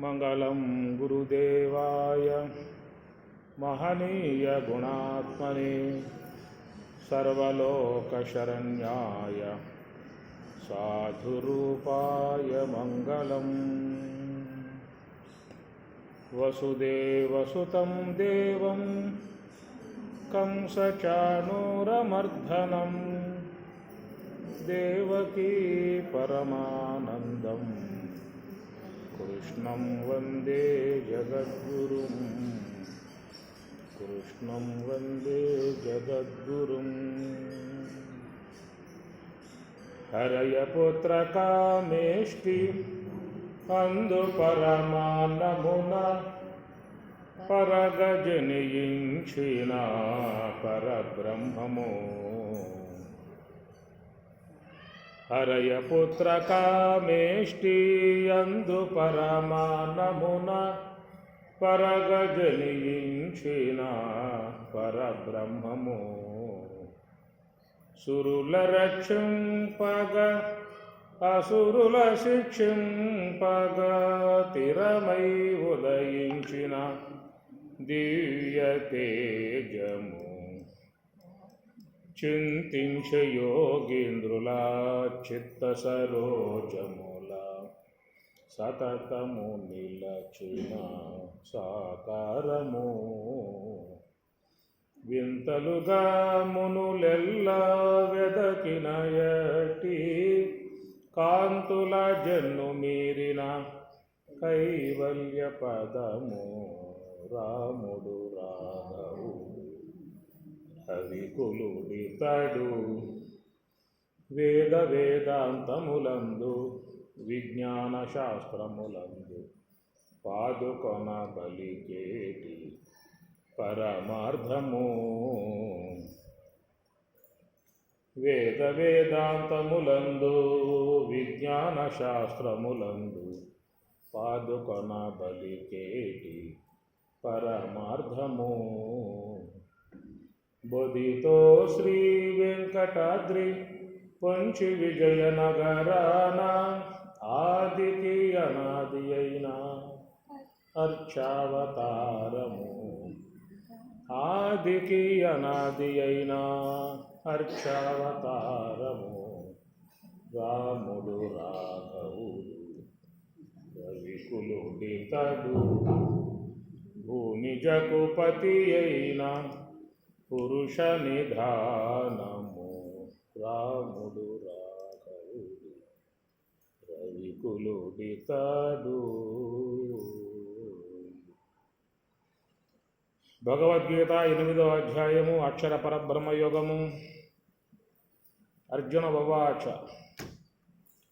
మంగళం గురుదేవాయ మహనీయ గుణాత్మనే సర్వలోకశరణ్యాయ సాధురూపాయ మంగళం. వసుదేవసుతం దేవం కంసచాణూరమర్దనం దేవకీ పరమానందం కృష్ణం వందే జగద్గురుం. కృష్ణం వందే జగద్గురుం. హరయ పుత్ర కామేష్టి అందు పరమాన్నమున పరగజనియించిన పరబ్రహ్మము. హరయ పుత్ర కామేష్టి అందు పరమాన్నమున పరగజనియించిన పరబ్రహ్మము. సురుల రక్షింపగ అసురుల శిక్షింపగ తిరమై ఉదయించిన దివ్య తేజము. చింతించ యోగేంద్రుల చిత్త సరోజముల సతతము నిలచిన సాకారము. వింతలుగా మునులెల్లా వెదకినయటి కాంతుల జన్ను మీరిన కైవల్య పదము. రాముడు రాఘవు రవికులుడితడు వేద వేదాంతములందు విజ్ఞాన శాస్త్రములందు పాదుకొన బలికేటి పరమార్థము. వేద వేదాంతములందు విజ్ఞాన శాస్త్రములందు పాదుకొన బలికేటి పరమార్థము. బోధితో శ్రీ వెంకటాద్రి పొంచి విజయనగరాన ఆదికి అనాది అయిన అర్చావతారము. ఆదికి అనాది అయిన అర్చావతారము. రాముడు రాఘవుడు రవికులుడితడు భూమి జగుపతి అయిన పురుష నిధానము. రాముడు రాఘవుడు రవికులుడితడు. భగవద్గీత 8వ అధ్యాయము అక్షర పరబ్రహ్మయోగము. అర్జున ఉవాచ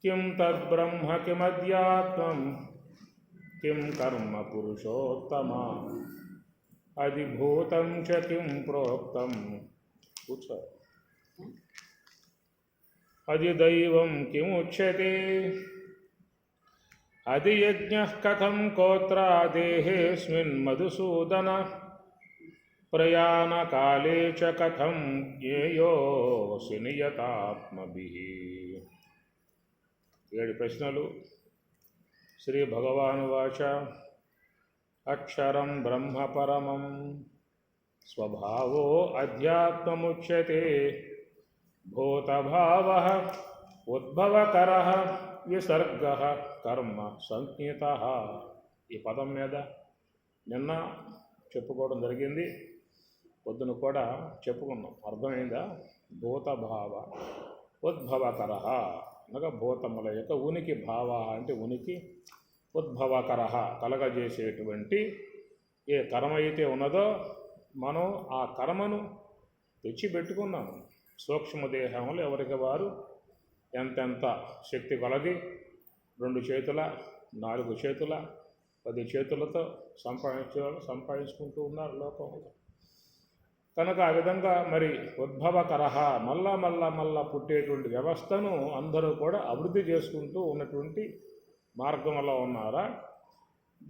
కిం తద్బ్రహ్మ కిమధ్యాత్మం కిం కర్మ పురుషోత్తమ అధిభూతం చ కిం ప్రోక్తం అధిదైవం కిముచ్యతే అధియజ్ఞః కథం కోత్ర దేహేస్మిన్ మధుసూదన ప్రయాణకాలే చ కథం జ్ఞేయోసి నియతాత్మభిః. 7 ప్రశ్నలు. శ్రీ భగవానువాచ అక్షరం బ్రహ్మ పరమం స్వభావో అధ్యాత్మముచ్యతే భూతభావః ఉద్భవకరః విసర్గః కర్మ సంజ్ఞితః. ఈ పదం మీద నిన్న చెప్పుకోవడం జరిగింది, పొద్దున కూడా చెప్పుకున్నాం. అర్థమైందా? భూతభావ ఉద్భవకర అనగా భూతముల యొక్క ఉనికి, భావ అంటే ఉనికి, ఉద్భవకర కలగజేసేటువంటి ఏ కర్మ అయితే ఉన్నదో మనం ఆ కర్మను తెచ్చిపెట్టుకున్నాము. సూక్ష్మదేహంలో ఎవరికి వారు ఎంతెంత శక్తి కొలది 2 చేతుల 4 చేతుల 10 చేతులతో సంపాదించుకుంటూ ఉన్నారు లోకంలో. కనుక ఆ విధంగా మరి ఉద్భవకర మళ్ళా పుట్టేటువంటి వ్యవస్థను అందరూ కూడా అభివృద్ధి చేసుకుంటూ ఉన్నటువంటి మార్గంలో ఉన్నారా?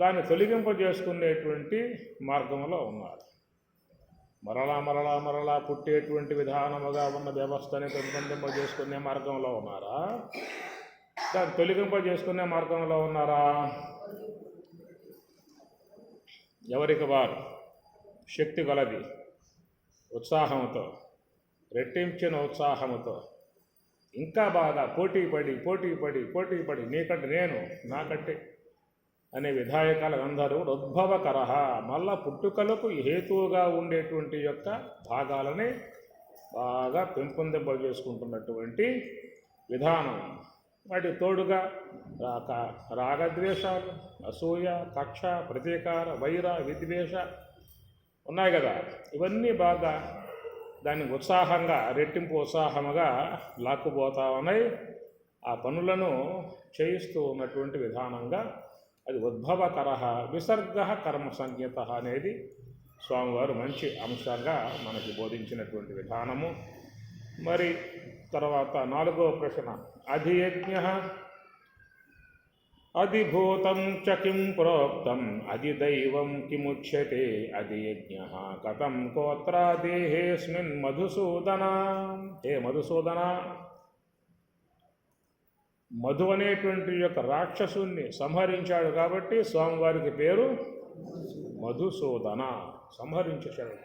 దాన్ని తొలగింపజేసుకునేటువంటి మార్గంలో ఉన్నారు. మరలా పుట్టేటువంటి విధానముగా ఉన్న వ్యవస్థని పెంపొందింపజేసుకునే మార్గంలో ఉన్నారా? దాన్ని తొలగింపజేసుకునే మార్గంలో ఉన్నారా? ఎవరికి వారు శక్తి గలది ఉత్సాహంతో, రెట్టించిన ఉత్సాహంతో ఇంకా బాగా పోటీపడి నీకంటే నేను, నాకంటే అనే విధాయకాలందరూ ఉద్భవకర, మళ్ళా పుట్టుకలకు హేతువుగా ఉండేటువంటి యొక్క భాగాలని బాగా పెంపొందింపజేసుకుంటున్నటువంటి విధానం. వాటి తోడుగా రాగద్వేషాలు, అసూయ, కక్ష, ప్రతీకార, వైర, విద్వేష ఉన్నాయి కదా. ఇవన్నీ బాగా దాన్ని ఉత్సాహంగా, రెట్టింపు ఉత్సాహముగా లాక్కుపోతా ఉన్నాయి. ఆ పనులను చేయిస్తూ ఉన్నటువంటి విధానంగా అది ఉద్భవకర, విసర్గ కర్మ సంజ్ఞత అనేది స్వామివారు మంచి అంశంగా మనకి బోధించినటువంటి విధానము. మరి తర్వాత 4వ ప్రశ్న, అధియజ్ఞ అధిభూతం చ కిం ప్రోక్తం అధిదైవం కిముచ్యతే అధియజ్ఞ కథం కోత్ర దేహేస్మిన్ మధుసూదన. హే మధుసూదన, మధు అనేటువంటి యొక్క రాక్షసుని సంహరించాడు కాబట్టి స్వామివారికి పేరు మధుసూదన, సంహరించాడు.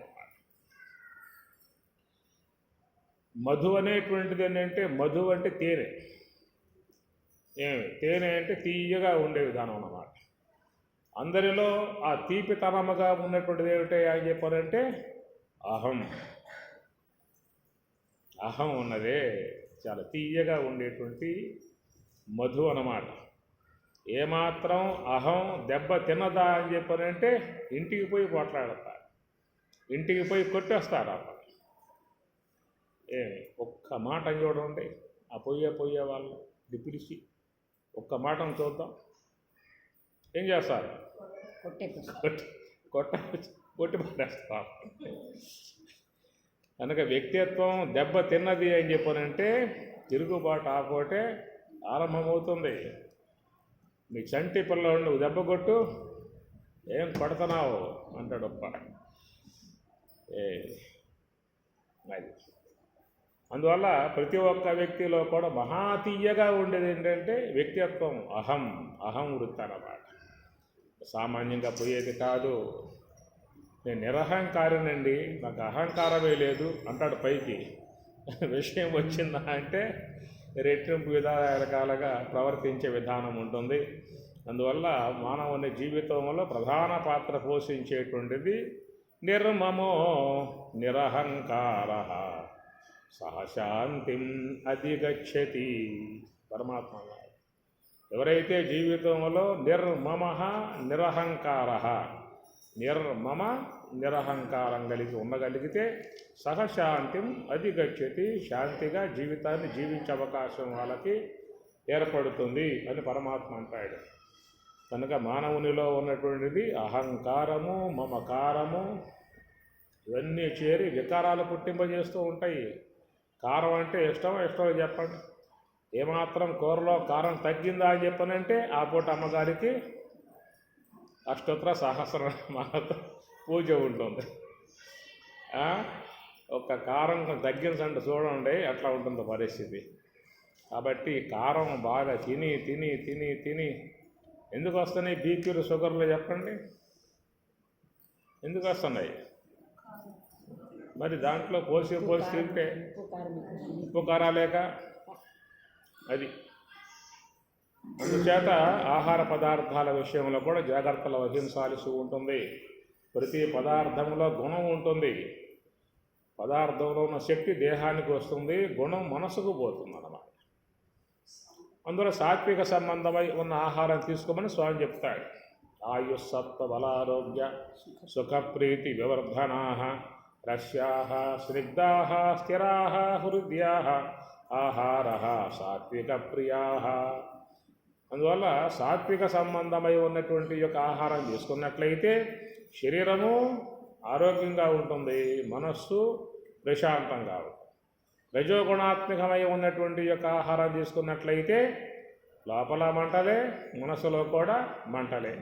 మధు అనేటువంటిది ఏంటంటే, మధు అంటే తేనె. తేనె అంటే తీయగా ఉండే విధానం అన్నమాట. అందరిలో ఆ తీపితనముగా ఉన్నటువంటిది ఏమిటి అని చెప్పారంటే అహం ఉన్నదే చాలా తీయగా ఉండేటువంటి మధు అన్నమాట. ఏమాత్రం అహం దెబ్బ తిన్నదా అని చెప్పారంటే ఇంటికి పోయి పోట్లాడతారు, ఇంటికి పోయి కొట్టేస్తారు. అప్పుడు ఒక్క మాట చూడండి, ఆ పోయే వాళ్ళు పిలిచి ఒక్క మాటను చూద్దాం, ఏం చేస్తారు? కొట్టి పడేస్తారు. కనుక వ్యక్తిత్వం దెబ్బ తిన్నది అని చెప్పానంటే తిరుగుబాటు ఆపోటే ఆరంభమవుతుంది. నీ చంటి పిల్లవాడు నువ్వు దెబ్బ కొట్టు, ఏం కొడుతున్నావు అంటాడు. అది అందువల్ల ప్రతి ఒక్క వ్యక్తిలో కూడా మహా తీయగా ఉండేది ఏంటంటే వ్యక్తిత్వం, అహం వృత్తి అన్నమాట. సామాన్యంగా పోయేది కాదు. నేను నిరహంకారినండి, నాకు అహంకారమే లేదు అంటాడు పైకి. విషయం వచ్చిందా అంటే రెట్టింపు రకాలుగా ప్రవర్తించే విధానం ఉంటుంది. అందువల్ల మానవుని జీవితంలో ప్రధాన పాత్ర పోషించేటువంటిది నిర్మమో నిరహంకార సహశాంతిం అధిగచ్చతి. పరమాత్మ ఎవరైతే జీవితంలో నిరహంకారం కలిగి ఉండగలిగితే సహశాంతిం అధిగచ్చతి, శాంతిగా జీవితాన్ని జీవించే అవకాశం వాళ్ళకి ఏర్పడుతుంది అని పరమాత్మ అంటాడు. కనుక మానవునిలో ఉన్నటువంటిది అహంకారము, మమకారము ఇవన్నీ చేరి వికారాలు పుట్టింపజేస్తూ ఉంటాయి. కారం అంటే ఇష్టమో చెప్పండి. ఏమాత్రం కూరలో కారం తగ్గిందా అని చెప్పనంటే ఆ పూట అమ్మగారికి అష్టోత్తర సహస్రనామాలతో పూజ ఉంటుంది. ఒక కారం తగ్గించండి చూడండి ఎట్లా ఉంటుందో పరిస్థితి. కాబట్టి కారం బాగా తిని ఎందుకు వస్తున్నాయి బీపీలు, షుగర్లు చెప్పండి? ఎందుకు వస్తున్నాయి? మరి దాంట్లో పోసి తింటే ఉప్పు కారాలేక అది. అందుచేత ఆహార పదార్థాల విషయంలో కూడా జాగ్రత్తలు వహించాల్సి ఉంటుంది. ప్రతి పదార్థంలో గుణం ఉంటుంది. పదార్థంలో ఉన్న శక్తి దేహానికి వస్తుంది, గుణం మనసుకు పోతుంది అన్నమాట. అందులో సాత్విక సంబంధమై ఉన్న ఆహారం తీసుకోమని స్వామి చెప్తాడు. ఆయుస్సత్వ బలారోగ్య సుఖప్రీతి వివర్ధనా రస్యాః స్నిగ్ధాః స్థిరాః హృద్యాః ఆహారః సాత్విక ప్రియాః. అందువల్ల సాత్విక సంబంధమై ఉన్నటువంటి యొక్క ఆహారం తీసుకున్నట్లయితే శరీరము ఆరోగ్యంగా ఉంటుంది, మనస్సు ప్రశాంతంగా ఉంటుంది. రజోగుణాత్మకమై ఉన్నటువంటి యొక్క ఆహారం తీసుకున్నట్లయితే లోపల మంటలే, మనసులో కూడా మంటలే.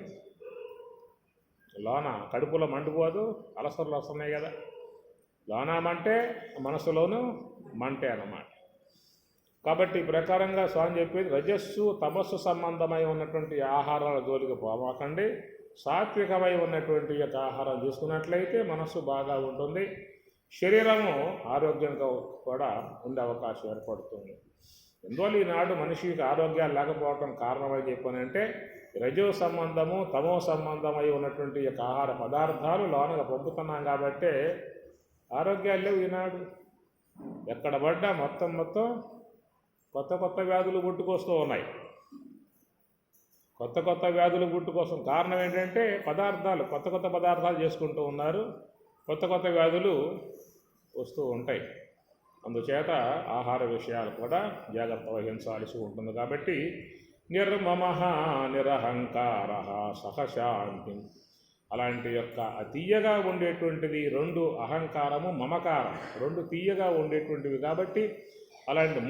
లోన కడుపులో మండిపోదు, అలసర్లు వస్తున్నాయి కదా. లోన మంటే మనసులోనూ మంటే అన్నమాట. కాబట్టి ఈ ప్రకారంగా స్వామి చెప్పేది రజస్సు తమస్సు సంబంధమై ఉన్నటువంటి ఆహారాల జోలికి పోమాకండి. సాత్వికమై ఉన్నటువంటి యొక్క ఆహారం తీసుకున్నట్లయితే మనస్సు బాగా ఉంటుంది, శరీరము ఆరోగ్యంగా కూడా ఉండే అవకాశం ఏర్పడుతుంది. ఎందువల్ల ఈనాడు మనిషికి ఆరోగ్యాలు లేకపోవడం కారణమని చెప్పానంటే రజో సంబంధము తమో సంబంధమై ఉన్నటువంటి యొక్క ఆహార పదార్థాలు లోనగా పంపుతున్నాం కాబట్టే ఆరోగ్యాలు లేవు ఈనాడు. ఎక్కడ పడ్డా మొత్తం కొత్త కొత్త వ్యాధులు పుట్టుకొస్తూ ఉన్నాయి. కొత్త కొత్త వ్యాధులు పుట్టుకోసం కారణం ఏంటంటే పదార్థాలు కొత్త కొత్త పదార్థాలు చేసుకుంటూ ఉన్నారు, కొత్త కొత్త వ్యాధులు వస్తూ ఉంటాయి. అందుచేత ఆహార విషయాలు కూడా జాగ్రత్త వహించాల్సి ఉంటుంది. కాబట్టి నిర్మమ నిరహంకార సహశాంతి, అలాంటి యొక్క తీయగా ఉండేటువంటిది రెండు అహంకారము మమకారం రెండు తీయగా ఉండేటువంటివి. కాబట్టి అలాంటి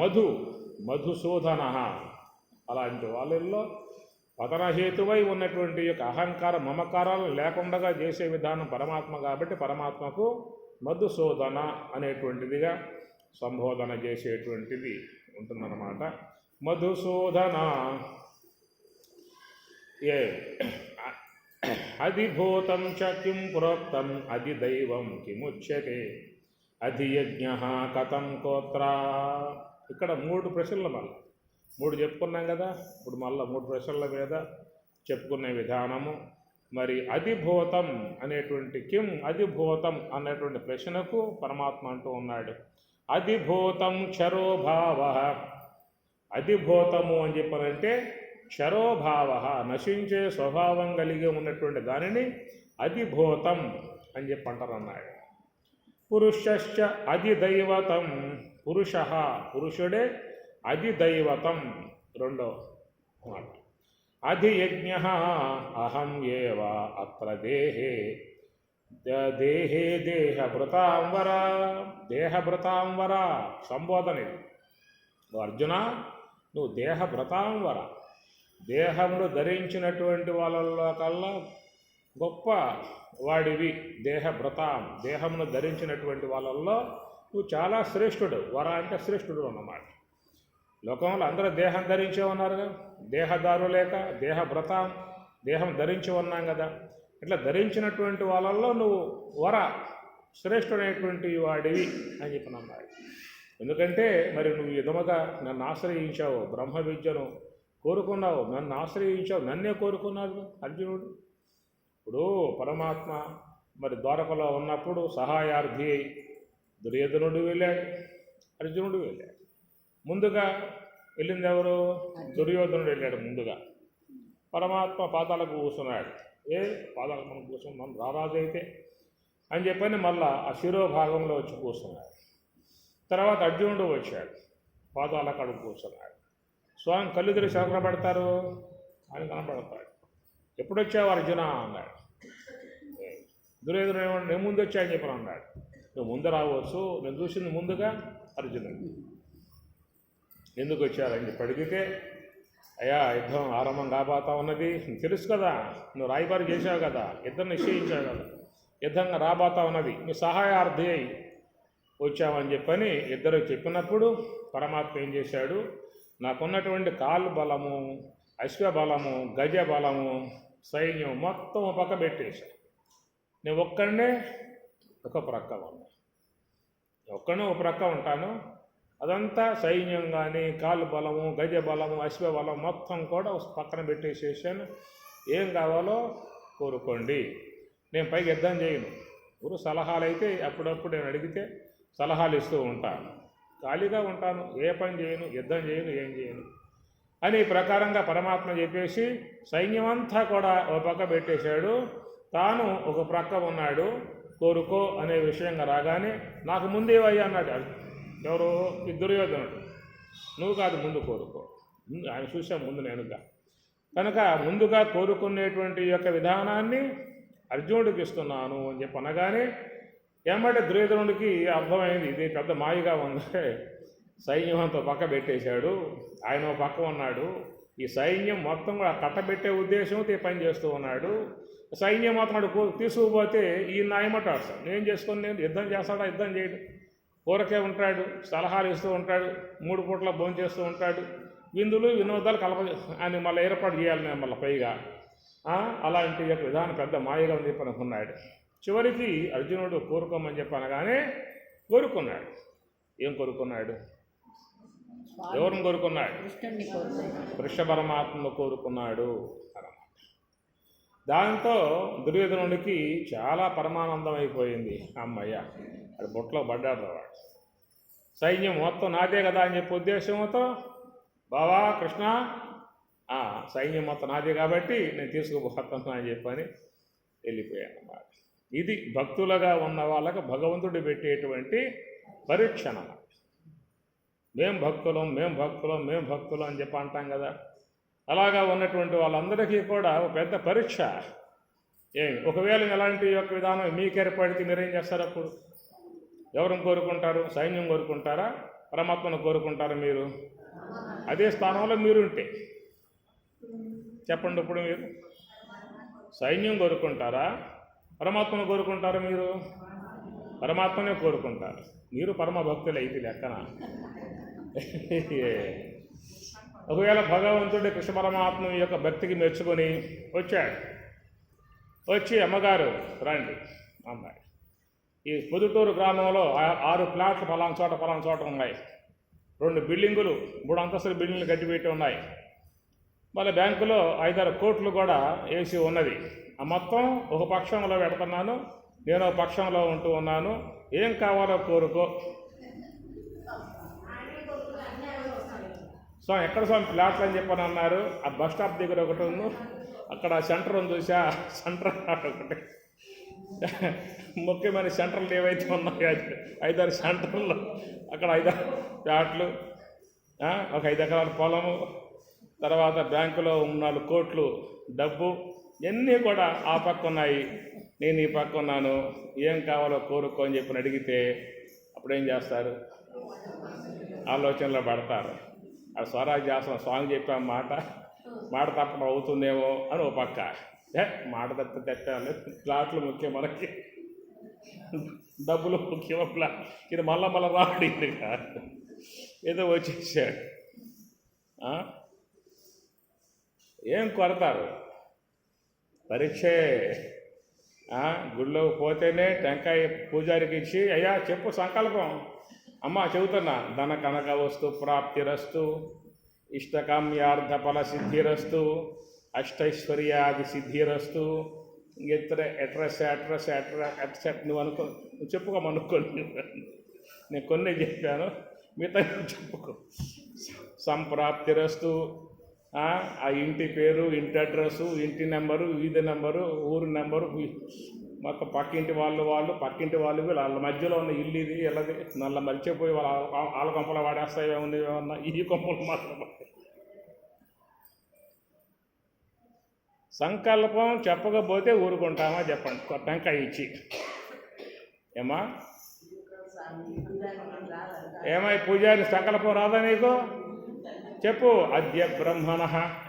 మధుసూదన అలాంటి వాళ్ళల్లో పతనహేతువై ఉన్నటువంటి యొక్క అహంకార మమకారాలు లేకుండా చేసే విధానం పరమాత్మ. కాబట్టి పరమాత్మకు మధుసూదన అనేటువంటిదిగా సంబోధన చేసేటువంటిది ఉంటుందన్నమాట. మధుసూదన అధిభూతం చ కిం ప్రోక్తం అధిదైవం కిముచ్యతే అధియజ్ఞ కథం కోత్ర. ఇక్కడ 3 ప్రశ్నలు మళ్ళీ 3 చెప్పుకున్నాం కదా, ఇప్పుడు మళ్ళీ 3 ప్రశ్నల మీద చెప్పుకునే విధానము. మరి అధిభూతం అనేటువంటి కిం అధిభూతం అనేటువంటి ప్రశ్నకు పరమాత్మ అంటూ ఉన్నాడు అధిభూతం క్షరోభావ. అధిభూతము అని చెప్పారంటే క్షరోభావ నశించే స్వభావం కలిగి ఉన్నటువంటి దానిని అధిభూతం అని చెప్పి అంటారన్నాడు. పురుషశ్చ అధిదైవతం, పురుషుడే అధిదైవతం రెండో మాట. అధియజ్ఞ అహం ఏవ అత్ర దేహే దేహభృతాంవర సంబోధన ఇది. అర్జున, నువ్వు దేహభృతాంవర, దేహమును ధరించినటువంటి వాళ్ళలో కల్లా గొప్ప వాడివి. దేహమును ధరించినటువంటి వాళ్ళల్లో నువ్వు చాలా శ్రేష్ఠుడు. వర అంటే శ్రేష్ఠుడు అన్నమాట. లోకంలో అందరూ దేహం ధరించే ఉన్నారుగా, దేహదారు లేక దేహం ధరించి ఉన్నాం కదా. ఇట్లా ధరించినటువంటి వాళ్ళల్లో నువ్వు వర శ్రేష్ఠుడైనటువంటి వాడివి అని చెప్పినన్నాడు. ఎందుకంటే మరి నువ్వు విధముగా నన్ను ఆశ్రయించావు, బ్రహ్మ విద్యను కోరుకున్నావు, నన్ను ఆశ్రయించావు, నన్నే కోరుకున్నాడు అర్జునుడు. ఇప్పుడు పరమాత్మ మరి ద్వారకలో ఉన్నప్పుడు సహాయార్థి అయి దుర్యోధనుడు వెళ్ళాడు, అర్జునుడు వెళ్ళాడు. ముందుగా వెళ్ళింది ఎవరు? దుర్యోధనుడు వెళ్ళాడు ముందుగా. పరమాత్మ పాతాలకు కూర్చున్నాడు. పాదాలకు మనం కూర్చుని మనం రారాజు అయితే అని చెప్పని మళ్ళా ఆ శిరోభాగంలో వచ్చి కూర్చున్నాడు. తర్వాత అర్జునుడు వచ్చాడు, పాదాల కడుపు కూర్చున్నాడు. స్వామి కళ్ళు తెరిచి కనబడతారు, ఆయన కనబడతాడు. ఎప్పుడు వచ్చావు అర్జున అన్నాడు. దుర్యోధనుడు ఏమన్నా నేను ముందు వచ్చా అని చెప్పని అన్నాడు. నువ్వు ముందు రావచ్చు, నేను చూసింది ముందుగా అర్జునుడు. ఎందుకు వచ్చారని చెప్పి అడిగితే, అయ్యా యుద్ధం ఆరంభం కాబోతా ఉన్నది, తెలుసు కదా, నువ్వు రాయబారి చేసావు కదా, యుద్ధం నిశ్చయించావు కదా, యుద్ధంగా రాబోతా ఉన్నది, నీ సహాయార్థి అయి వచ్చావని చెప్పని ఇద్దరు చెప్పినప్పుడు పరమాత్మ ఏం చేశాడు? నాకున్నటువంటి కాలు బలము, అశ్వబలము, గజ బలము, సైన్యం మొత్తం పక్క పెట్టేశాడు. నేను ఒక్కడనే ఒక ప్రక్క ఉన్నా, ఒక్కడనే ఒక ప్రక్క ఉంటాను. అదంతా సైన్యం కానీ, కాలు బలము, గజ బలము, అశ్వబలం మొత్తం కూడా పక్కన పెట్టేసేసాను. ఏం కావాలో కోరుకోండి, నేను పైకి యుద్ధం చేయను. ఊరు సలహాలు అయితే అప్పుడప్పుడు నేను అడిగితే సలహాలు ఇస్తూ ఉంటాను, ఖాళీగా ఉంటాను, ఏ పని చేయను, యుద్ధం చేయను, ఏం చేయను అని ప్రకారంగా పరమాత్మ చెప్పేసి సైన్యం అంతా కూడా ఒక పక్క పెట్టేశాడు. తాను ఒక ప్రక్క ఉన్నాడు. కోరుకో అనే విషయంగా రాగానే నాకు ముందేవయ్యా అన్నాడు. ఎవరు? ఈ దుర్యోధనుడు. నువ్వు కాదు, ముందు కోరుకో. ఆయన చూసా ముందు నేనుగా. కనుక ముందుగా కోరుకునేటువంటి యొక్క విధానాన్ని అర్జునుడికి ఇస్తున్నాను అని చెప్పి అనగానే ఏమంటే దుర్యోధనుడికి అర్థమైంది, ఇది పెద్ద మాయగా ఉంది. సైన్యం అంతా పక్క పెట్టేశాడు, ఆయన పక్క ఉన్నాడు. ఈ సైన్యం మొత్తం కూడా కట్టబెట్టే ఉద్దేశంతో పని చేస్తూ ఉన్నాడు. సైన్యం మాత్రం తీసుకుపోతే ఈయన ఆయమంటాడు, సార్ నేను చేసుకొని నేను యుద్ధం చేస్తాడా? యుద్ధం చేయడు, ఊరకే ఉంటాడు, సలహాలు ఇస్తూ ఉంటాడు, 3 పూట్ల భోజనం చేస్తూ ఉంటాడు, విందులు వినోదాలు ఆయన మళ్ళీ ఏర్పాటు చేయాలి నేను మళ్ళీ పైగా అలాంటి యొక్క విధానం పెద్ద మాయగా ఉంది చెప్పి అనుకున్నాడు. చివరికి అర్జునుడు కోరుకోమని చెప్పి అనగానే కోరుకున్నాడు. ఏం కోరుకున్నాడు? ఎవరిని కోరుకున్నాడు? కృష్ణ పరమాత్మను కోరుకున్నాడు అన్నమాట. దాంతో దుర్యోధనుడికి చాలా పరమానందం అయిపోయింది. అమ్మయ్య, అది బొట్లో పడ్డాడు వాడు. సైన్యం మొత్తం నాదే కదా అని చెప్పి ఉద్దేశంతో, బావా కృష్ణ, సైన్యం మొత్తం నాదే కాబట్టి నేను తీసుకుపోతాను అని చెప్పని వెళ్ళిపోయాను అన్నమాట. ఇది భక్తులుగా ఉన్న వాళ్ళకు భగవంతుడు పెట్టేటువంటి పరీక్ష అన్నమాట. మేం భక్తులం అని చెప్పి అంటాం కదా. అలాగా ఉన్నటువంటి వాళ్ళందరికీ కూడా ఒక పెద్ద పరీక్ష. ఒకవేళ ఎలాంటి యొక్క విధానం మీకు ఏర్పడితే మీరేం చేస్తారు? అప్పుడు ఎవరిని కోరుకుంటారు? సైన్యం కోరుకుంటారా? పరమాత్మను కోరుకుంటారా? మీరు అదే స్థానంలో మీరుంటే చెప్పండి. ఇప్పుడు మీరు సైన్యం కోరుకుంటారా? పరమాత్మను కోరుకుంటారా? మీరు పరమాత్మనే కోరుకుంటారు. మీరు పరమ భక్తులు అయితే లెక్కన. ఒకవేళ భగవంతుడి కృష్ణ పరమాత్మ యొక్క భక్తికి మెచ్చుకొని వచ్చాడు. వచ్చి అమ్మగారు రండి అమ్మాయి, ఈ పొదుటూరు గ్రామంలో 6 ప్లాట్లు పలానా చోట ఉన్నాయి. 2 బిల్డింగులు, 3 అంతస్తుల బిల్డింగ్లు కట్టిపెట్టి ఉన్నాయి. మళ్ళీ బ్యాంకులో 5-6 కోట్లు కూడా వేసి ఉన్నది. ఆ మొత్తం ఒక పక్షంలో పెడుతున్నాను, నేను ఒక పక్షంలో ఉంటూ ఉన్నాను. ఏం కావాలో కోరుకో. స్వామి ఎక్కడ స్వామి ప్లాట్లు అని చెప్పని అన్నారు. ఆ బస్ స్టాప్ దగ్గర ఒకటి ఉంది, అక్కడ సెంటర్ ఉంది చూసా, సెంటర్ ఒకటి ముఖ్యమైన సెంటర్లు ఏవైతే ఉన్నాయో 5-6 సెంటర్లు, అక్కడ 5 ప్లాట్లు, ఒక 5 ఎకరాల పొలము, తర్వాత బ్యాంకులో 4 కోట్లు డబ్బు, ఇవన్నీ కూడా ఆ పక్క ఉన్నాయి. నేను ఈ పక్క ఉన్నాను. ఏం కావాలో కోరుకో అని చెప్పి అడిగితే అప్పుడేం చేస్తారు? ఆలోచనలో పడతారు. ఆ స్వరాజ్యాసనం స్వామి చెప్పే మాట తప్పడం అవుతుందేమో అని ఓ పక్క, మాట తప్పాలి, ప్లాట్లు ముఖ్యం, మనకి డబ్బులు ముఖ్యం. ఇది మళ్ళా రాడు కాదు, ఏదో వచ్చేసాడు. ఏం కొడతారు? పరీక్షే. గుళ్ళోకి పోతేనే టెంకాయ పూజారికి ఇచ్చి, అయ్యా చెప్పు సంకల్పం. అమ్మ చెబుతున్నా, ధన కనక వస్తు ప్రాప్తిరస్తు, ఇష్టకామ్యార్థ ఫల సిద్ధిరస్తు, అష్టైశ్వర్యాది సిద్ధిరస్తు, ఎట్రస్ నువ్వు చెప్పుకోమనుకోండి. నేను కొన్ని చెప్పాను, మిగతా చెప్పుకో. సంప్రాప్తిరస్తు, ఆ ఇంటి పేరు, ఇంటి అడ్రస్సు, ఇంటి నెంబరు, వీధి నెంబరు, ఊరు నెంబరు, మొత్తం పక్కింటి వాళ్ళు వాళ్ళ మధ్యలో ఉన్న ఇల్లు ఇది ఎల్లది నల్ల మర్చిపోయి వాళ్ళ కొంపలు వాడేస్తాయి. ఏమన్నా ఈ కొంపలు మాత్రం. సంకల్పం చెప్పకపోతే ఊరుకుంటామా? చెప్పండి. టెంకాయ ఇచ్చి ఏమై పూజారి సంకల్పం రాదా నీకు? చెప్పు. అద్య బ్రహ్మణ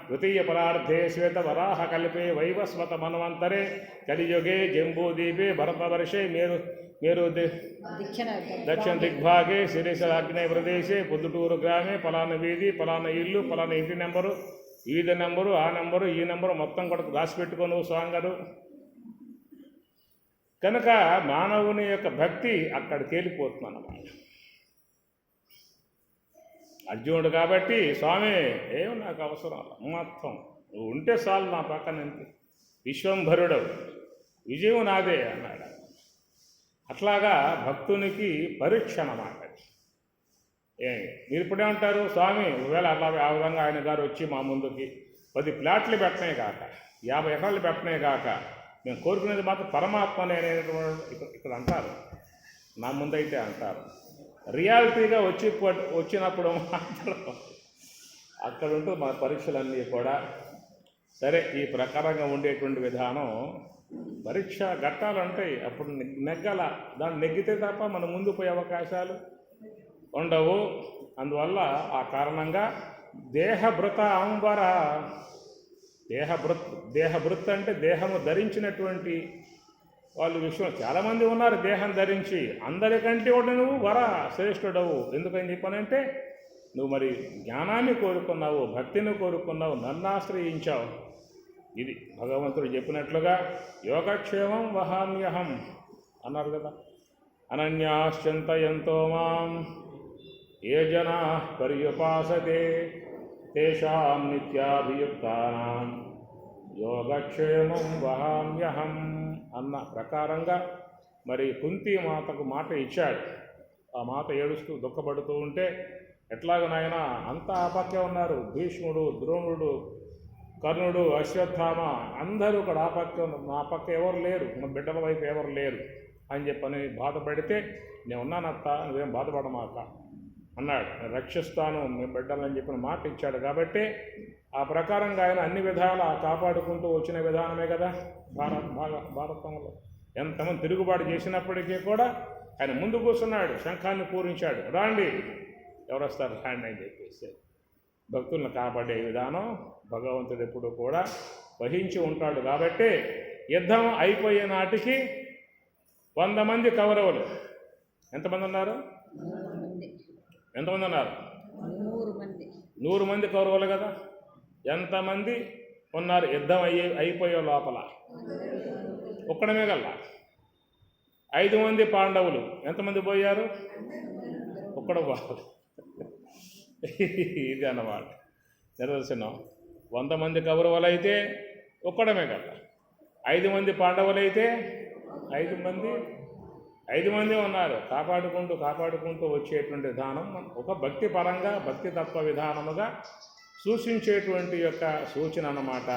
ద్వితీయ పరార్థే శ్వేత వరాహ కల్పే వైవస్వత మన్వంతరే కలియుగే జంబూదీపే భరతవర్షే మేరు దక్షిణ దిగ్భాగే శిరీషాగ్నేయ ప్రదేశే పొద్దుటూరు గ్రామే పలానా వీధి, పలానా ఇల్లు, పలానా ఇంటి నెంబరు, వీధి నెంబరు, ఆ నెంబరు, ఈ నెంబరు మొత్తం కూడా రాసిపెట్టుకోను స్వాంగరు. కనుక మానవుని యొక్క భక్తి అక్కడ తేలిపోతుందన్నమాట. అర్జునుడు కాబట్టి, స్వామి ఏమి నాకు అవసరం, మొత్తం నువ్వు ఉంటే చాలు నా పక్కన, విశ్వంభరుడవు, విజయం నాదే అన్నాడు. అట్లాగా భక్తునికి పరీక్ష అన్నమాట. మీరు ఇప్పుడేమంటారు? స్వామి ఒకవేళ అట్లా ఆ విధంగా ఆయన గారు వచ్చి మా ముందుకి 10 ప్లాట్లు పెట్టినాయి కాక, 50 ఎకరాలు పెట్టినాయి కాక, మేము కోరుకునేది మాత్రం పరమాత్మనే అనేటువంటి ఇక్కడ అంటారు, నా ముందైతే అంటారు. రియాలిటీగా వచ్చినప్పుడు మాత్రం అక్కడ ఉంటూ మన పరీక్షలన్నీ కూడా సరే ఈ ప్రకారంగా ఉండేటువంటి విధానం. పరీక్ష ఘట్టాలుంటాయి, అప్పుడు నెగ్గాల. దాన్ని నెగ్గితే తప్ప మనం ముందు పోయే అవకాశాలు ఉండవు. అందువల్ల ఆ కారణంగా దేహభృత అంబర, దేహభృత్ అంటే దేహము ధరించినటువంటి వాళ్ళు విశ్వం చాలామంది ఉన్నారు. దేహం ధరించి అందరికంటే కూడా నువ్వు శ్రేష్ఠుడవు. ఎందుకని చెప్పానంటే నువ్వు మరి జ్ఞానాన్ని కోరుకున్నావు, భక్తిని కోరుకున్నావు, నన్ను ఆశ్రయించావు. ఇది భగవంతుడు చెప్పినట్లుగా యోగక్షేమం వహామ్యహం అన్నారు కదా. అనన్యాశ్చింతయంతో మాం ఏ జనా పర్యుపాసతే తేషాం నిత్యాభియుక్తానాం యోగక్షేమం వహామ్యహం అన్న ప్రకారంగా మరి కుంతి మాతకు మాట ఇచ్చాడు. ఆ మాత ఏడుస్తూ దుఃఖపడుతూ ఉంటే, ఎట్లాగ నాయన అంతా ఆ పక్కే ఉన్నారు, భీష్ముడు, ద్రోణుడు, కర్ణుడు, అశ్వత్థామ అందరూ ఇక్కడ ఆ పక్క, నా పక్క ఎవరు లేరు, మన బిడ్డల వైపు ఎవరు లేరు అని చెప్పని బాధపడితే, నేను ఉన్నానత్త, నువ్వేం బాధపడమాక అన్నాడు. రక్షిస్తాను మీ బిడ్డలని చెప్పిన మాట ఇచ్చాడు. కాబట్టి ఆ ప్రకారంగా ఆయన అన్ని విధాలా కాపాడుకుంటూ వచ్చిన విధానమే కదా భారతంలో. ఎంతమంది తిరుగుబాటు చేసినప్పటికీ కూడా ఆయన ముందు కూర్చున్నాడు, శంఖాన్ని పూరించాడు, రాండి, ఎవరు వస్తారు రాండి అని చెప్పేసి. భక్తులను కాపాడే విధానం భగవంతుడు ఎప్పుడు కూడా వహించి ఉంటాడు. కాబట్టి యుద్ధం అయిపోయే నాటికి 100 మంది కౌరవులు, ఎంతమంది ఉన్నారు? ఎంతమంది ఉన్నారు? 100 మంది కౌరవులు కదా. ఎంతమంది ఉన్నారు యుద్ధం అయిపోయే లోపల? ఒక్కడమే గల్లా. 5 మంది పాండవులు, ఎంతమంది పోయారు? ఒక్కడు పోయారు. ఇది అన్నమాట నిదర్శనం. 100 మంది కౌరవులు అయితే ఒక్కడమే కదా. 5 మంది పాండవులు అయితే 5 మంది ఉన్నారు. కాపాడుకుంటూ వచ్చేటువంటి విధానం ఒక భక్తి పరంగా, భక్తి తత్వ విధానముగా సూచించేటువంటి యొక్క సూచన అన్నమాట.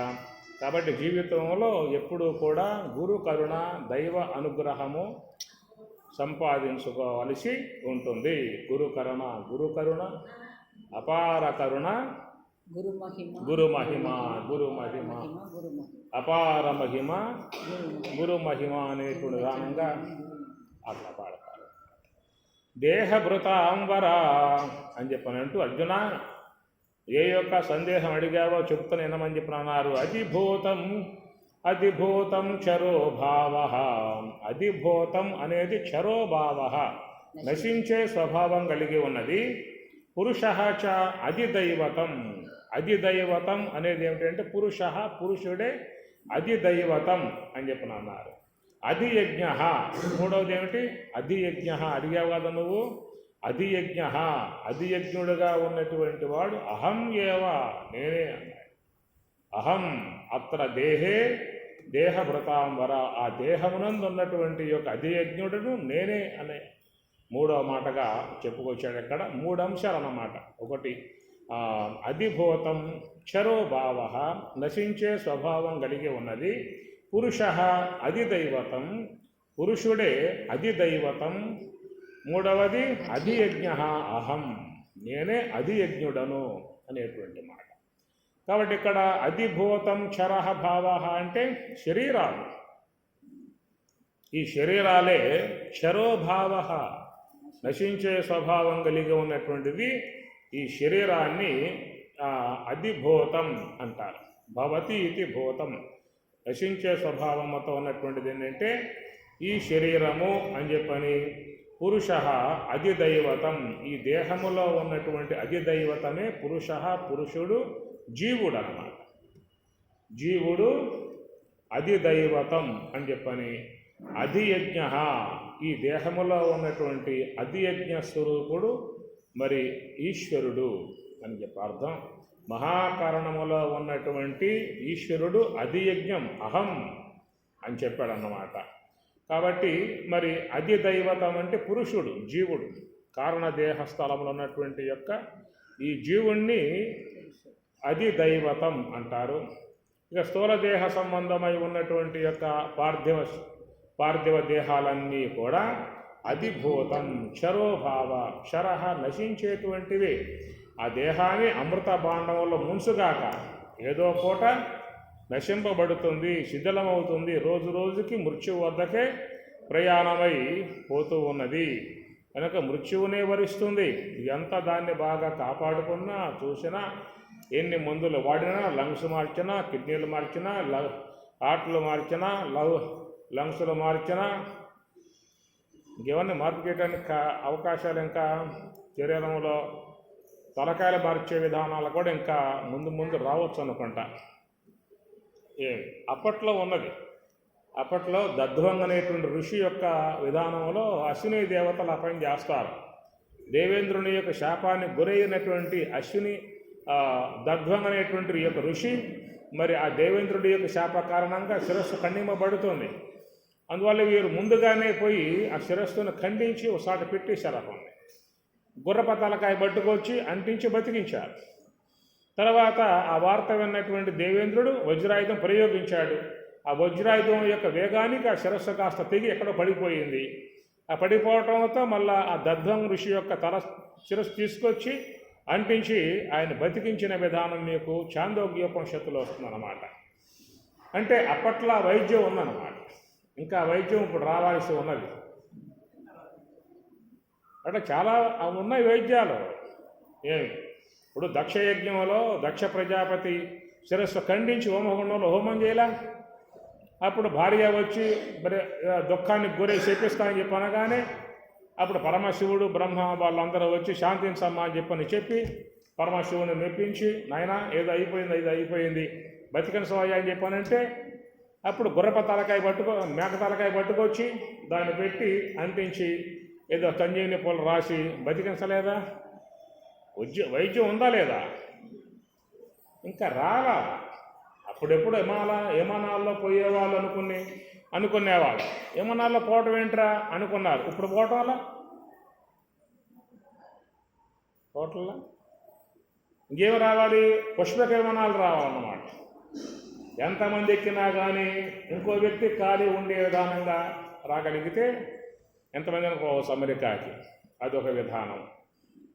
కాబట్టి జీవితంలో ఎప్పుడూ కూడా గురు కరుణ, దైవ అనుగ్రహము సంపాదించుకోవలసి ఉంటుంది. గురు కరుణ, అపార కరుణ, గురు మహిమ, అపార మహిమ, గురు మహిమ అనేటువంటి విధానంగా అట్లా పాడతారు. దేహభృత అంబర అని చెప్పనంటూ అర్జున ఏ యొక్క సందేహం అడిగావో చెప్తాను వినమని చెప్పిన అన్నారు. అధిభూతం క్షరోభావ. అధిభూతం అనేది క్షరోభావ, నశించే స్వభావం కలిగి ఉన్నది. పురుష చ అధిదైవతం. అధిదైవతం అనేది ఏమిటంటే పురుషుడే అధిదైవతం అని చెప్పిన అన్నారు. అధియజ్ఞ, మూడవది ఏమిటి? అధియజ్ఞ. అడిగావు కదా నువ్వు, అధియజ్ఞ, అధియజ్ఞుడుగా ఉన్నటువంటి వాడు అహం ఏవ, నేనే అన్నాడు. అహం అత్ర దేహే దేహభృతాంబర. ఆ దేహమునందు ఉన్నటువంటి యొక్క అధియజ్ఞుడును నేనే అనే మూడవ మాటగా చెప్పుకొచ్చాడు. ఇక్కడ 3 అంశాలు అన్నమాట. ఒకటి అధిభూతం క్షరోభావ, నశించే స్వభావం కలిగి ఉన్నది. పురుష అధిదైవతం, పురుషుడే అధిదైవతం. మూడవది అధియజ్ఞ అహం, నేనే అధియజ్ఞుడను అనేటువంటి మాట. కాబట్టి ఇక్కడ అధిభూతం క్షరః భావ అంటే శరీరాలు. ఈ శరీరాలే క్షరోభావ, నశించే స్వభావం కలిగి ఉన్నటువంటిది. ఈ శరీరాన్ని అధిభూతం అంటారు. భవతి ఇది భూతం, నశించే స్వభావంతో ఉన్నటువంటిది ఏంటంటే ఈ శరీరము అని చెప్పని. పురుష అధిదైవతం, ఈ దేహములో ఉన్నటువంటి అధిదైవతమే పురుషుడు, జీవుడు అన్నమాట. జీవుడు అధిదైవతం అని చెప్పని. అధియజ్ఞ, ఈ దేహములో ఉన్నటువంటి అధియజ్ఞ స్వరూపుడు మరి ఈశ్వరుడు అని చెప్పి అర్థం. మహాకారణములో ఉన్నటువంటి ఈశ్వరుడు అధియజ్ఞం అహం అని చెప్పాడన్నమాట. కాబట్టి మరి అధిదైవతం అంటే పురుషుడు, జీవుడు, కారణదేహ స్థలంలో ఉన్నటువంటి యొక్క ఈ జీవుణ్ణి అధిదైవతం అంటారు. ఇక స్థూలదేహ సంబంధమై ఉన్నటువంటి యొక్క పార్థివ దేహాలన్నీ కూడా అధిభూతం క్షరోభావ. క్షరః నశించేటువంటివి. ఆ దేహాన్ని అమృత భాండంలో ముంచుగాక ఏదో పూట నశింపబడుతుంది, శిథిలమవుతుంది, రోజు రోజుకి మృత్యువు వద్దకే ప్రయాణమై పోతూ ఉన్నది. కనుక మృత్యువునే వరిస్తుంది. ఎంత దాన్ని బాగా కాపాడుకున్నా, చూసినా, ఎన్ని మందులు వాడినా, లంగ్స్ మార్చినా, కిడ్నీలు మార్చినా, హార్ట్లు మార్చినా, లంగ్స్లు మార్చినా, ఇంకేమన్నా మార్పు చేయడానికి అవకాశాలు ఇంకా శరీరంలో తలకాయలు మార్చే విధానాలు కూడా ఇంకా ముందు రావచ్చు అనుకుంటా. ఏమి అప్పట్లో ఉన్నది. అప్పట్లో దధ్వంగ్ అనేటువంటి ఋషి యొక్క విధానంలో అశ్విని దేవతలు ఆ పని చేస్తారు. దేవేంద్రుని యొక్క శాపానికి గురైనటువంటి అశ్విని దధ్వంగ్ అనేటువంటి యొక్క ఋషి మరి ఆ దేవేంద్రుడి యొక్క శాప కారణంగా శిరస్సు ఖండింపబడుతుంది. అందువల్ల వీరు ముందుగానే పోయి ఆ శిరస్సును ఖండించి ఒకసారి పెట్టేశారు. అతన్ని గుర్రప తలకాయ పట్టుకొచ్చి అంటించి బతికించారు. తర్వాత ఆ వార్త విన్నటువంటి దేవేంద్రుడు వజ్రాయుధం ప్రయోగించాడు. ఆ వజ్రాయుధం యొక్క వేగానికి ఆ శిరస్సు కాస్త తెగి ఎక్కడో పడిపోయింది. ఆ పడిపోవటంతో మళ్ళా ఆ దధ్వంగ్ ఋషి యొక్క శిరస్సు తీసుకొచ్చి అంటించి ఆయన బతికించిన విధానం మీకు చాందోగ్యోపనిషత్తులో వస్తుందన్నమాట. అంటే అప్పట్లో వైద్యం ఉందన్నమాట. ఇంకా వైద్యం ఇప్పుడు రావాల్సి ఉన్నది. అంటే చాలా ఉన్నాయి వైద్యాలు. ఏమి ఇప్పుడు దక్షయజ్ఞంలో దక్ష ప్రజాపతి శిరస్సు ఖండించి హోమగుండంలో హోమం చేయలే. అప్పుడు భార్య వచ్చి మరి దుఃఖానికి గురై శపిస్తానని చెప్పి అనగానే అప్పుడు పరమశివుడు బ్రహ్మ వాళ్ళందరూ వచ్చి శాంతించమ్మా అని చెప్పి పరమశివుని మెప్పించి నాయన ఏదో అయిపోయింది బతికని సోయ అని చెప్పానంటే అప్పుడు గుర్రప తలకాయ మేక తలకాయ పట్టుకొచ్చి దాన్ని పెట్టి అంటించి ఏదో సంజీవిని పూలు రాసి బతికించలేదా? వైద్యం ఉందా లేదా? ఇంకా రాలా. అప్పుడెప్పుడు విమానాల్లో పోయేవాళ్ళు అనుకునేవాళ్ళు. విమానాల్లో పోవటం ఏంట్రా అనుకున్నారు. ఇప్పుడు పోవటంలా ఇంకేమి రావాలి? పుష్పక విమానాలు రావాలన్నమాట. ఎంతమంది ఎక్కినా కానీ ఇంకో వ్యక్తి ఖాళీ ఉండే విధానంగా రాగలిగితే ఎంతమంది అనుకోవచ్చు అమెరికాకి. అదొక విధానం.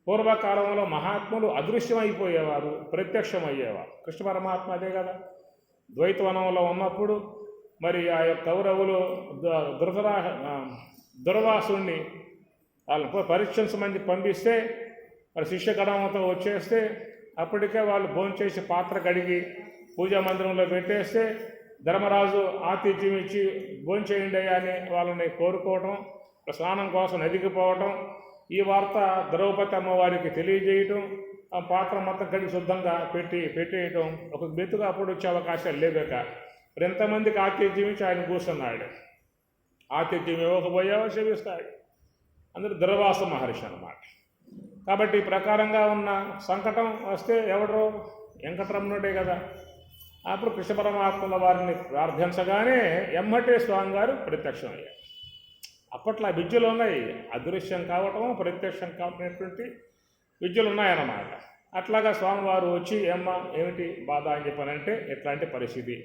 పూర్వకాలంలో మహాత్ములు అదృశ్యమైపోయేవారు, ప్రత్యక్షమయ్యేవారు. కృష్ణ పరమాత్మ అదే కదా. ద్వైతవనంలో ఉన్నప్పుడు మరి ఆ యొక్క కౌరవులు దుర్వాసుని వాళ్ళని పరీక్షించమని పంపిస్తే మరి శిష్యగణంతో వచ్చేస్తే అప్పటికే వాళ్ళు భోంచేసి పాత్ర కడిగి పూజా మందిరంలో పెట్టేస్తే ధర్మరాజు ఆతిథ్యం ఇచ్చి భోంచేయండి అని వాళ్ళని కోరుకోవటం, స్నానం కోసం నదికి పోవటం, ఈ వార్త ద్రౌపది అమ్మవారికి తెలియజేయటం, ఆ పాత్ర మొత్తం కడిగి శుద్ధంగా పెట్టేయటం. ఒక మెతుగా అప్పుడు వచ్చే అవకాశాలు లేవక మరి ఎంతమందికి ఆతిథ్యం ఇచ్చి ఆయన కూర్చున్నాడు. ఆతిథ్యం ఇవ్వకపోయావో శపిస్తాడు. అందరూ దుర్వాస మహర్షి అన్నమాట. కాబట్టి ఈ ప్రకారంగా ఉన్న సంకటం వస్తే ఎవడో వెంకటరమణుడే కదా. అప్పుడు కృష్ణ పరమాత్మల వారిని ప్రార్థించగానే ఎమ్మటే స్వామి గారు ప్రత్యక్షం అయ్యారు. అప్పట్లో విద్యలు ఉన్నాయి. అదృశ్యం కావటం, ప్రత్యక్షం కావటమైనటువంటి విద్యలు ఉన్నాయన్నమాట. అట్లాగా స్వామివారు వచ్చి ఏమిటి బాధ అని చెప్పానంటే ఎట్లాంటి పరిస్థితి.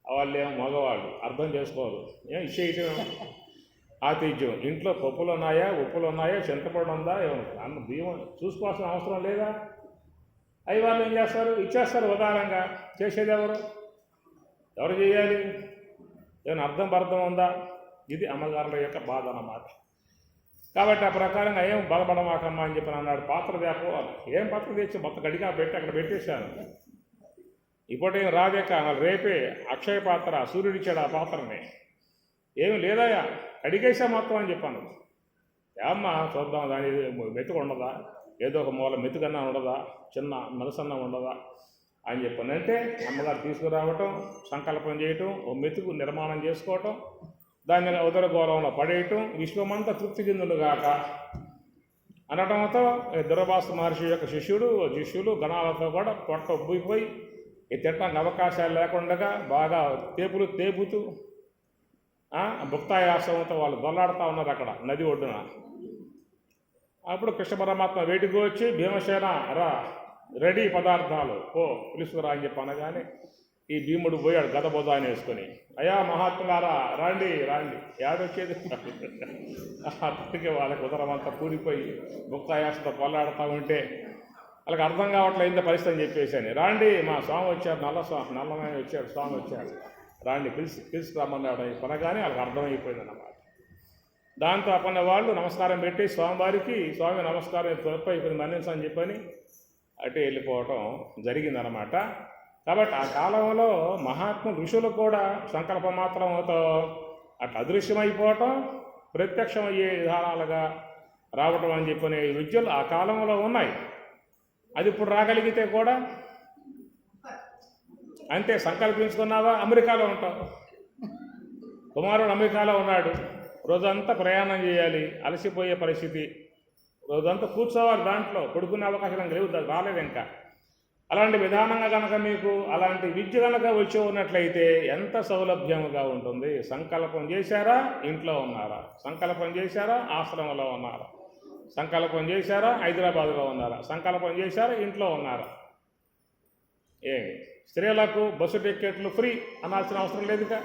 వాళ్ళు ఏమో మగవాళ్ళు అర్థం చేసుకోరు. ఇచ్చేయటం ఆతిథ్యం. ఇంట్లో పప్పులు ఉన్నాయా, ఉప్పులు ఉన్నాయా, చింతపండు ఉందా, అన్న బియ్యం చూసుకోవాల్సిన అవసరం లేదా? అవి వాళ్ళు ఏం చేస్తారు? ఇచ్చేస్తారు ఉదారంగా. చేసేది ఎవరు చేయాలి? ఏమైనా అర్థం ఉందా? ఇది అమ్మగారుల యొక్క బాధ అన్నమాట. కాబట్టి ఆ ప్రకారంగా ఏం బలపడమాకమ్మా అని చెప్పి అన్నాడు. పాత్ర తేపోవాలి. ఏం పాత్ర తెచ్చి మొత్తం గడిగా పెట్టి అక్కడ పెట్టేశాను. ఇప్పటికేం రాదేక రేపే అక్షయ పాత్ర సూర్యుడిచ్చాడు ఆ పాత్రని. ఏమి లేదయా అడిగేసా మొత్తం అని చెప్పాను. ఏమ్మా చూద్దాం, దాని మెతుకు ఉండదా, ఏదో ఒక మూల మెతుకన్నా ఉండదా, చిన్న మనసన్నా ఉండదా అని చెప్పానంటే అమ్మగారు తీసుకురావటం, సంకల్పం చేయటం, ఓ మెతుకు నిర్మాణం చేసుకోవటం, దాన్ని ఉదరగోళంలో పడేయటం, విశ్వమంతా తృప్తి చెందులుగాక అనటంతో దుర్వాస మహర్షి యొక్క శిష్యులు గణాలతో కూడా పొట్ట ఉబ్బిపోయి తిట్టడానికి అవకాశాలు లేకుండా బాగా తేపుతూ భుక్తాయాసంతో వాళ్ళు దొల్లాడుతూ ఉన్నారు అక్కడ నది ఒడ్డున. అప్పుడు కృష్ణ పరమాత్మ వేటికి వచ్చి భీమసేన రా, రెడీ పదార్థాలు పిలుచుకురా అని చెప్పి అనగానే ఈ భీముడు పోయాడు గదబోధ అని వేసుకొని. అయ్యా మహాత్ములారా రాండి ఏడొచ్చేది. అప్పటికే వాళ్ళకి ఉదరమంతా కూలిపోయి భుక్తాయాసంతో పొల్లాడుతూ ఉంటే వాళ్ళకి అర్థం కావట్లేదు ఇంత పరిస్థితి అని చెప్పేసాను. రాండి మా స్వామి వచ్చారు, నల్లమైన వచ్చాడు, స్వామి వచ్చాడు, రాండి పిలుచుకురామన్నాడు కొనగానే వాళ్ళకి అర్థమైపోయింది అన్నమాట. దాంతో అప్పన్న వాళ్ళు నమస్కారం పెట్టి స్వామి నమస్కారం తొలపైపోయింది మన్నించని చెప్పని అటు వెళ్ళిపోవటం జరిగిందనమాట. కాబట్టి ఆ కాలంలో మహాత్ములు ఋషులు కూడా సంకల్ప మాత్రంతో అట్లా అదృశ్యమైపోవటం, ప్రత్యక్షమయ్యే విధానాలుగా రావటం అని చెప్పనే విద్యలు ఆ కాలంలో ఉన్నాయి. అది ఇప్పుడు రాగలిగితే కూడా అంతే, సంకల్పించుకున్నావా అమెరికాలో ఉంటావు. కుమారుడు అమెరికాలో ఉన్నాడు, రోజంతా ప్రయాణం చేయాలి, అలసిపోయే పరిస్థితి, రోజంతా కూర్చోవాలి, దాంట్లో పడుకునే అవకాశం లేవు, రాలేదు ఇంకా. అలాంటి విధానంగా కనుక మీకు అలాంటి విద్య కనుక వచ్చి ఉన్నట్లయితే ఎంత సౌలభ్యంగా ఉంటుంది. సంకల్పం చేశారా, ఇంట్లో ఉన్నారా? సంకల్పం చేశారా, ఆశ్రమంలో ఉన్నారా? సంకల్పం చేశారా, హైదరాబాద్లో ఉన్నారా? సంకల్పం చేశారా, ఇంట్లో ఉన్నారా? స్త్రీలకు బస్సు టికెట్లు ఫ్రీ అనాల్సిన అవసరం లేదుగా.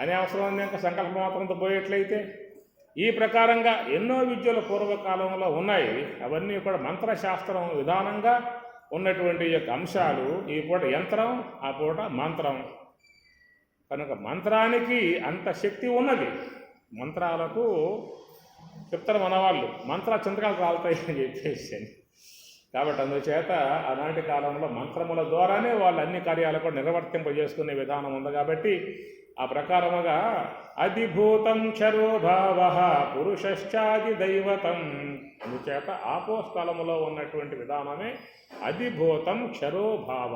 అనే అవసరం ఉంది ఇంకా సంకల్పం మాత్రంతో పోయేట్లయితే. ఈ ప్రకారంగా ఎన్నో విద్యలు పూర్వకాలంలో ఉన్నాయి. అవన్నీ కూడా మంత్రశాస్త్రం విధానంగా ఉన్నటువంటి యొక్క అంశాలు. ఈ పూట యంత్రం, ఆ పూట మంత్రం. కనుక మంత్రానికి అంత శక్తి ఉన్నది. మంత్రాలకు చెప్తారు మనవాళ్ళు, మంత్ర చింతకాలు రాలుతాయి అని చెప్పేసి. కాబట్టి అందుచేత ఆనాటి కాలంలో మంత్రముల ద్వారానే వాళ్ళు అన్ని కార్యాలు కూడా నిర్వర్తింపజేసుకునే విధానం ఉంది. కాబట్టి ఆ ప్రకారముగా అధిభూతం క్షరోభావ పురుషశ్చాది దైవతం. అందుచేత ఆపోస్థలములో ఉన్నటువంటి విధానమే అధిభూతం క్షరోభావ.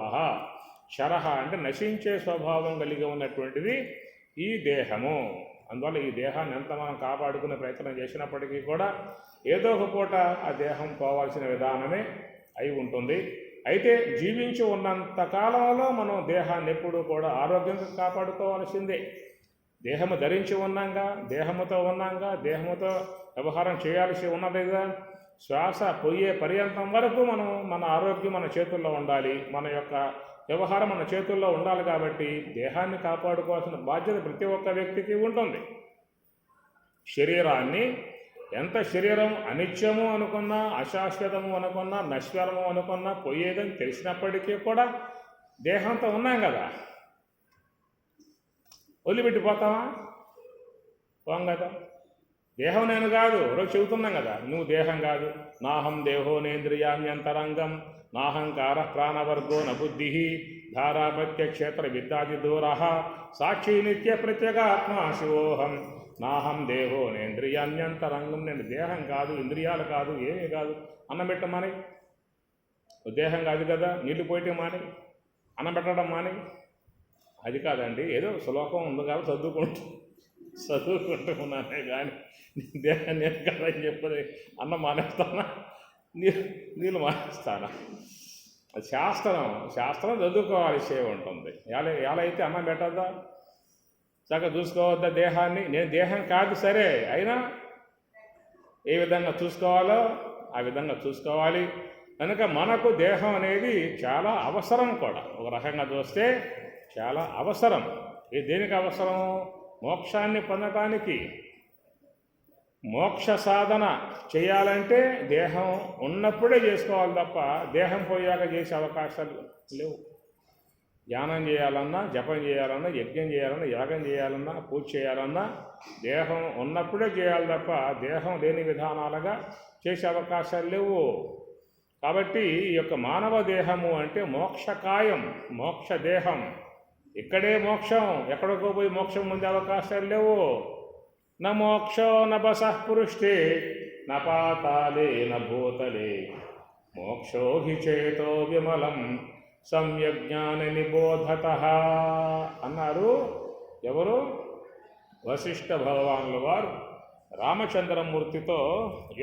క్షరహ అంటే నశించే స్వభావం కలిగి ఉన్నటువంటిది ఈ దేహము. అందువల్ల ఈ దేహాన్ని ఎంత మనం కాపాడుకునే ప్రయత్నం చేసినప్పటికీ కూడా ఏదో ఒక పూట ఆ దేహం పోవాల్సిన విధానమే అయి ఉంటుంది. అయితే జీవించి ఉన్నంత కాలంలో మనం దేహాన్ని ఎప్పుడూ కూడా ఆరోగ్యంగా కాపాడుకోవాల్సిందే. దేహము ధరించి ఉన్నాగా, దేహముతో ఉన్నాగా, దేహముతో వ్యవహారం చేయాల్సి ఉన్నదిగా. శ్వాస పోయే పర్యంతం వరకు మన ఆరోగ్యం మన చేతుల్లో ఉండాలి, మన యొక్క వ్యవహారం మన చేతుల్లో ఉండాలి. కాబట్టి దేహాన్ని కాపాడుకోవాల్సిన బాధ్యత ప్రతి ఒక్క వ్యక్తికి ఉంటుంది. శరీరాన్ని ఎంత శరీరం అనిత్యము అనుకున్నా, అశాశ్వతము అనుకున్నా, నశ్వరము అనుకున్నా, పోయేదని తెలిసినప్పటికీ కూడా దేహంతో ఉన్నాం కదా, వదిలిపెట్టిపోతావా? పోం కదా. దేహం నేను కాదు, రోజు చెబుతున్నాం కదా, నువ్వు దేహం కాదు. నాహం దేహో నేంద్రియామ్యంతరంగం నాహంకార ప్రాణవర్గో నబుద్ధి ధారాపత్య క్షేత్ర విద్యాది దూర సాక్షి నిత్య ప్రత్యేగాత్మా శివోహం నాహం దేహో నేంద్రియాన్యంతరంగం. నేను దేహం కాదు, ఇంద్రియాలు కాదు, ఏమీ కాదు. అన్నం పెట్టమాని, దేహం కాదు కదా, నీళ్లు పోయటం మాని, అన్నం పెట్టడం మాని. అది కాదండి, ఏదో శ్లోకం ఉంది కాబట్టి చదువుకుంటూ ఉన్నానే కానీ దేహం నేను కాదని చెప్పని అన్నం మానేస్తానా, నీళ్ళు మానేస్తానా? అది శాస్త్రం చదువుకోవాల్సి ఉంటుంది. ఎలా అయితే అన్నం పెట్టద్దా, చక్కగా చూసుకోవద్దా దేహాన్ని? నేను దేహం కాదు సరే, అయినా ఏ విధంగా చూసుకోవాలో ఆ విధంగా చూసుకోవాలి. కనుక మనకు దేహం అనేది చాలా అవసరం కూడా. ఒక రకంగా చూస్తే చాలా అవసరం. దేనికి అవసరం? మోక్షాన్ని పొందటానికి. మోక్ష సాధన చేయాలంటే దేహం ఉన్నప్పుడే చేసుకోవాలి తప్ప దేహం పోయాక చేసే అవకాశాలు లేవు. ధ్యానం చేయాలన్నా, జపం చేయాలన్నా, యజ్ఞం చేయాలన్నా, యాగం చేయాలన్నా, పూజ చేయాలన్నా దేహం ఉన్నప్పుడే చేయాలి తప్ప దేహం లేని విధానాలుగా చేసే అవకాశాలు లేవు. కాబట్టి ఈ యొక్క మానవ దేహము అంటే మోక్షకాయం, మోక్ష దేహం. ఇక్కడే మోక్షం, ఎక్కడికో పోయి మోక్షం పొందే అవకాశాలు లేవు. న మోక్షో న బసః పురుష్టే న పాతాళే న భూతలే మోక్షో హి చేతో విమలం సమ్యజ్ఞాన నిబోధత అన్నారు. ఎవరు? వశిష్ఠ భగవానుల వారు రామచంద్రమూర్తితో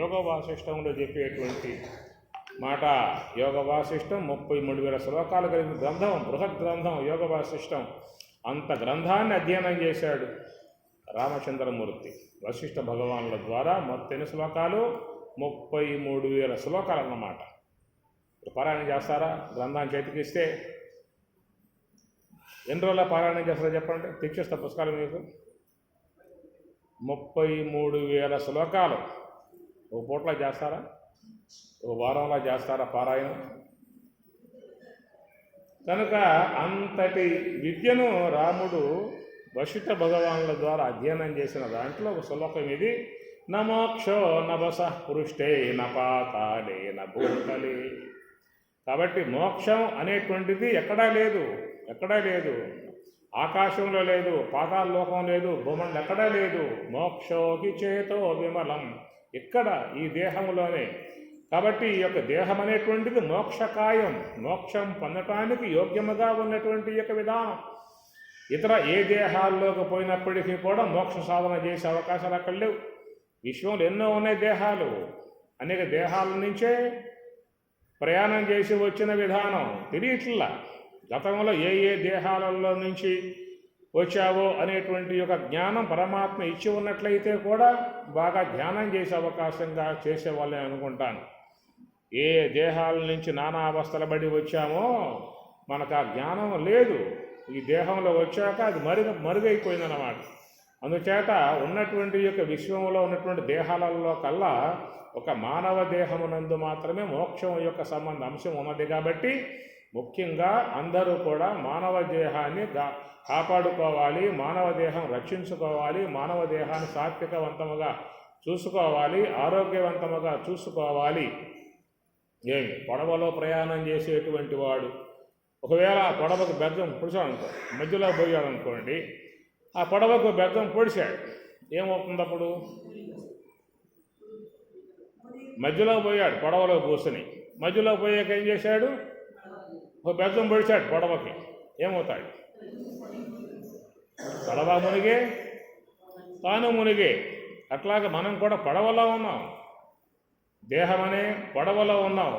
యోగ వాసిష్టంలో చెప్పేటువంటి మాట. యోగ వాసిష్టం 33,000 శ్లోకాలు కలిగిన గ్రంథం, బృహత్ గ్రంథం యోగ వాసిష్టం. అంత గ్రంథాన్ని అధ్యయనం చేశాడు రామచంద్రమూర్తి వశిష్ఠ భగవానుల ద్వారా. మొత్తం ఎన్ని శ్లోకాలు? 33,000 శ్లోకాలు అన్నమాట. పారాయణం చేస్తారా? గ్రంథాన్ని చేతికిస్తే ఎన్ని రోజుల పారాయణం చేస్తారో చెప్పండి, తెచ్చిస్తా పుస్తకాలు మీకు. 33,000 శ్లోకాలు ఒక పూటలో చేస్తారా? ఒక వారంలో చేస్తారా పారాయణం? కనుక అంతటి విద్యను రాముడు వశిష్ఠ భగవానుల ద్వారా అధ్యయనం చేసిన దాంట్లో ఒక శ్లోకం ఇది. న మోక్షో న బసః పురుష్టే న పాతాళే న భూతలే. కాబట్టి మోక్షం అనేటువంటిది ఎక్కడా లేదు, ఎక్కడా లేదు. ఆకాశంలో లేదు, పాతాళ లోకం లేదు, భూమండలం ఎక్కడా లేదు. మోక్షోకి చేతో విమలం. ఇక్కడ ఈ దేహంలోనే కాబట్టి ఈ యొక్క దేహం అనేటువంటిది మోక్షకాయం, మోక్షం పొందటానికి యోగ్యముగా ఉన్నటువంటి యొక్క విధానం. ఇతర ఏ దేహాల్లోకి పోయినప్పటికీ కూడా మోక్ష సాధన చేసే అవకాశాలు అక్కడ లేవు. విశ్వంలో ఎన్నో ఉన్నాయి దేహాలు, అనేక దేహాల నుంచే ప్రయాణం చేసి వచ్చిన విధానం తెలియట్లా. గతంలో ఏ ఏ దేహాలలో నుంచి వచ్చావో అనేటువంటి యొక్క జ్ఞానం పరమాత్మ ఇచ్చి ఉన్నట్లయితే కూడా బాగా ధ్యానం చేసే అవకాశంగా చేసేవాళ్ళని అనుకుంటాను. ఏ దేహాల నుంచి నానా అవస్థల బడి వచ్చామో మనకు ఆ జ్ఞానం లేదు. ఈ దేహంలో వచ్చాక అది మరుగైపోయిందన్నమాట. అందుచేత ఉన్నటువంటి యొక్క విశ్వంలో ఉన్నటువంటి దేహాలలో కల్లా ఒక మానవ దేహమునందు మాత్రమే మోక్షం యొక్క అంశం ఉన్నది. కాబట్టి ముఖ్యంగా అందరూ కూడా మానవ దేహాన్ని కాపాడుకోవాలి, మానవ దేహం రక్షించుకోవాలి, మానవ దేహాన్ని సాత్వికవంతముగా చూసుకోవాలి, ఆరోగ్యవంతముగా చూసుకోవాలి. ఏమి పడవలో ప్రయాణం చేసేటువంటి వాడు ఒకవేళ ఆ పడవకు బెద్దం పొడిచాడనుకో, మధ్యలో పోయాడు అనుకోండి, ఆ పడవకు బెద్దం పొడిచాడు, ఏమవుతుంది అప్పుడు? మధ్యలో పోయాడు పడవలో కూర్చొని, మధ్యలో పోయాక ఏం చేశాడు? ఒక బెద్దం పొడిచాడు పడవకి, ఏమవుతాడు? పడవ మునిగే, తాను మునిగే. అట్లాగే మనం కూడా పడవలో ఉన్నాం, దేహం అనే పడవలో ఉన్నాం.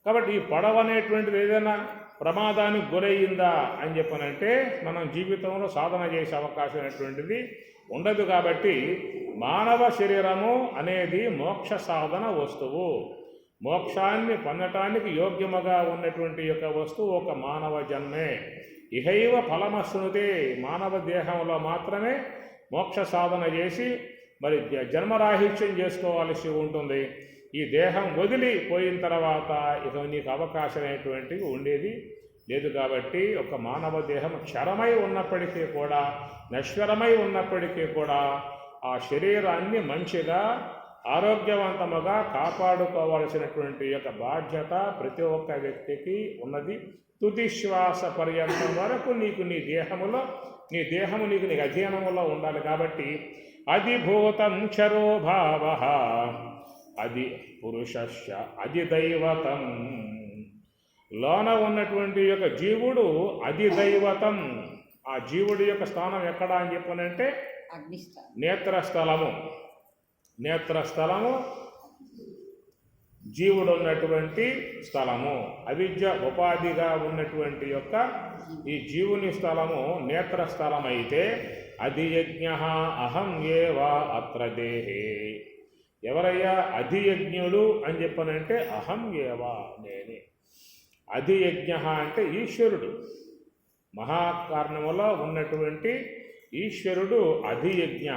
కాబట్టి ఈ పడవ అనేటువంటిది ఏదైనా ప్రమాదానికి గురయ్యిందా అని చెప్పనంటే మనం జీవితంలో సాధన చేసే అవకాశం అనేటువంటిది ఉండదు. కాబట్టి మానవ శరీరము అనేది మోక్ష సాధన వస్తువు. మోక్షాన్ని పొందటానికి యోగ్యముగా ఉన్నటువంటి యొక్క వస్తువు ఒక మానవ జన్మే. ఇహైవ ఫలమశ్నుతే, మానవ దేహంలో మాత్రమే మోక్ష సాధన చేసి మరి జన్మరాహిత్యం చేసుకోవాల్సి ఉంటుంది. ఈ దేహం వదిలిపోయిన తర్వాత ఇక నీకు అవకాశం అనేటువంటివి ఉండేది లేదు. కాబట్టి ఒక మానవ దేహం క్షరమై ఉన్నప్పటికీ కూడా, నశ్వరమై ఉన్నప్పటికీ కూడా ఆ శరీరాన్ని మంచిగా ఆరోగ్యవంతముగా కాపాడుకోవాల్సినటువంటి యొక్క బాధ్యత ప్రతి ఒక్క వ్యక్తికి ఉన్నది. తుది శ్వాస పర్యంతం వరకు నీకు నీ దేహము నీకు అధీనములో ఉండాలి. కాబట్టి అధిభూతం క్షరో భావ అది పురుషస్య అధిదైవతం. లోన ఉన్నటువంటి యొక్క జీవుడు అధిదైవతం. ఆ జీవుడి యొక్క స్థానం ఎక్కడ అని చెప్పనంటే నేత్రస్థలము. నేత్రస్థలము జీవుడు ఉన్నటువంటి స్థలము. అవిద్య ఉపాధిగా ఉన్నటువంటి యొక్క ఈ జీవుని స్థలము నేత్రస్థలం అయితే అధియజ్ఞ అహం ఏవ అత్ర దేహే. ఎవరయ్యా అధియజ్ఞుడు అని చెప్పనంటే అహం ఏవా, నేనే. అధియజ్ఞ అంటే ఈశ్వరుడు, మహాకారణములో ఉన్నటువంటి ఈశ్వరుడు అధియజ్ఞ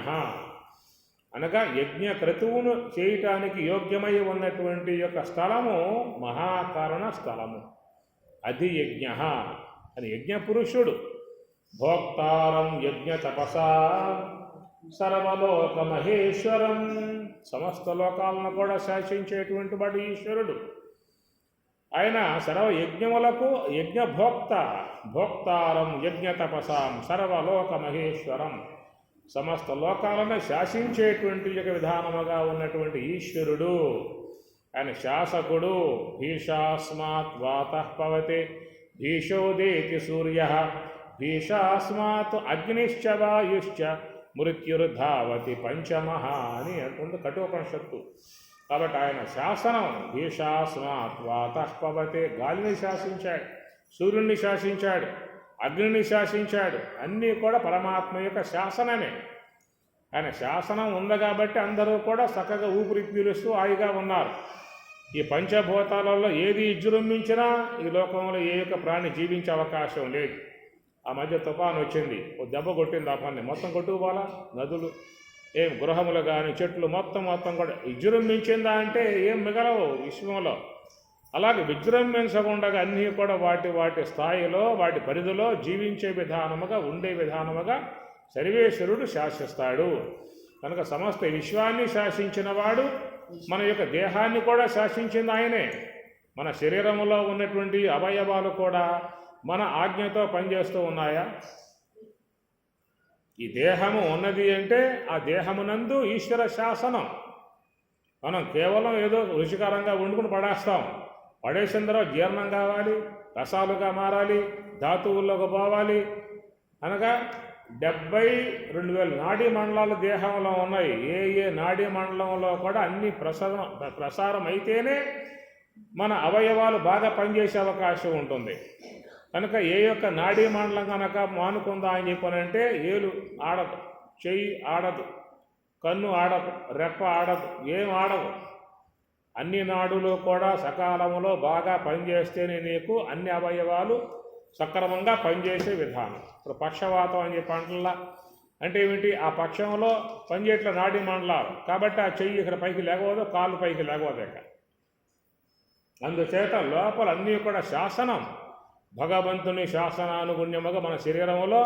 అనగా యజ్ఞ క్రతువును చేయటానికి యోగ్యమై ఉన్నటువంటి యొక్క స్థలము మహాకారణ స్థలము. అధియజ్ఞ అని యజ్ఞ పురుషుడు. భోక్తారం యజ్ఞ తపసా సర్వలోక మహేశ్వరం. సమస్త లోకాలను కూడా శాసించేటువంటి వాడు ఈశ్వరుడు. ఆయన సర్వ యజ్ఞములకు యజ్ఞభోక్త. భోక్తారం యజ్ఞ తపసాం సర్వలోక మహేశ్వరం. సమస్త లోకాలను శాసించేటువంటి యొక్క విధానముగా ఉన్నటువంటి ఈశ్వరుడు. ఆయన శాసకుడు. భీషాస్మాత్ వాతః పవతే భీషోదేతి సూర్య భీషాస్మాత్ అగ్నిశ్చ వాయుశ్చ మృత్యుర్ధావతి పంచమః అని అంటుంది కఠోపనిషత్తు. కాబట్టి ఆయన శాసనం భీషాస్మాత్ వాతః పవతే. గాలిని శాసించాడు, సూర్యుడిని శాసించాడు, అగ్నిని శాసించాడు. అన్నీ కూడా పరమాత్మ యొక్క శాసనమే. ఆయన శాసనం ఉంది కాబట్టి అందరూ కూడా చక్కగా ఊపిరి పీలుస్తూ హాయిగా ఉన్నారు. ఈ పంచభూతాలలో ఏది విజృంభించినా ఈ లోకంలో ఏ యొక్క ప్రాణి జీవించే అవకాశం లేదు. ఆ మధ్య తుఫాను వచ్చింది, ఓ దెబ్బ కొట్టింది, ఆ పని మొత్తం కొట్టుకుపోలా. నదులు ఏం గృహములు కానీ చెట్లు మొత్తం కూడా విజృంభించిందా అంటే ఏం మిగలవు విశ్వంలో. అలాగే విజృంభించకుండా అన్నీ కూడా వాటి స్థాయిలో వాటి పరిధిలో జీవించే విధానముగా ఉండే విధానముగా సర్వేశ్వరుడు శాసిస్తాడు. కనుక సమస్త విశ్వాన్ని శాసించిన వాడు మన యొక్క దేహాన్ని కూడా శాసించింది ఆయనే. మన శరీరంలో ఉన్నటువంటి అవయవాలు కూడా మన ఆజ్ఞతో పనిచేస్తూ ఉన్నాయా? ఈ దేహము ఉన్నది అంటే ఆ దేహమునందు ఈశ్వర శాసనం. మనం కేవలం ఏదో రుచికరంగా వండుకుని పడేస్తాం. పడేసిన తర్వాత జీర్ణం కావాలి, రసాలుగా మారాలి, ధాతువుల్లోకి పోవాలి. అనగా 72,000 నాడీ మండలాలు దేహంలో ఉన్నాయి. ఏ నాడీ మండలంలో కూడా అన్ని ప్రసారం అయితేనే మన అవయవాలు బాగా పనిచేసే అవకాశం ఉంటుంది. కనుక ఏ యొక్క నాడీ మండలం కనుక మానుకుందా అని చెప్పానంటే ఏలు ఆడదు, చెయ్యి ఆడదు, కన్ను ఆడదు, రెప్ప ఆడదు, ఏం ఆడవు. అన్ని నాడులు కూడా సకాలంలో బాగా పనిచేస్తేనే నీకు అన్ని అవయవాలు సక్రమంగా పనిచేసే విధానం. ఇప్పుడు పక్షవాతం అని చెప్పి అంటల్లా అంటే ఏమిటి? ఆ పక్షంలో పనిచేయట్ల నాడీ మండలాలు కాబట్టి ఆ చెయ్యి ఇక్కడ పైకి లేకపోదు, కాళ్ళు పైకి లేకపోదు. ఇక అందుచేత లోపల అన్నీ కూడా శాసనం, భగవంతుని శాసనానుగుణ్యముగా మన శరీరంలో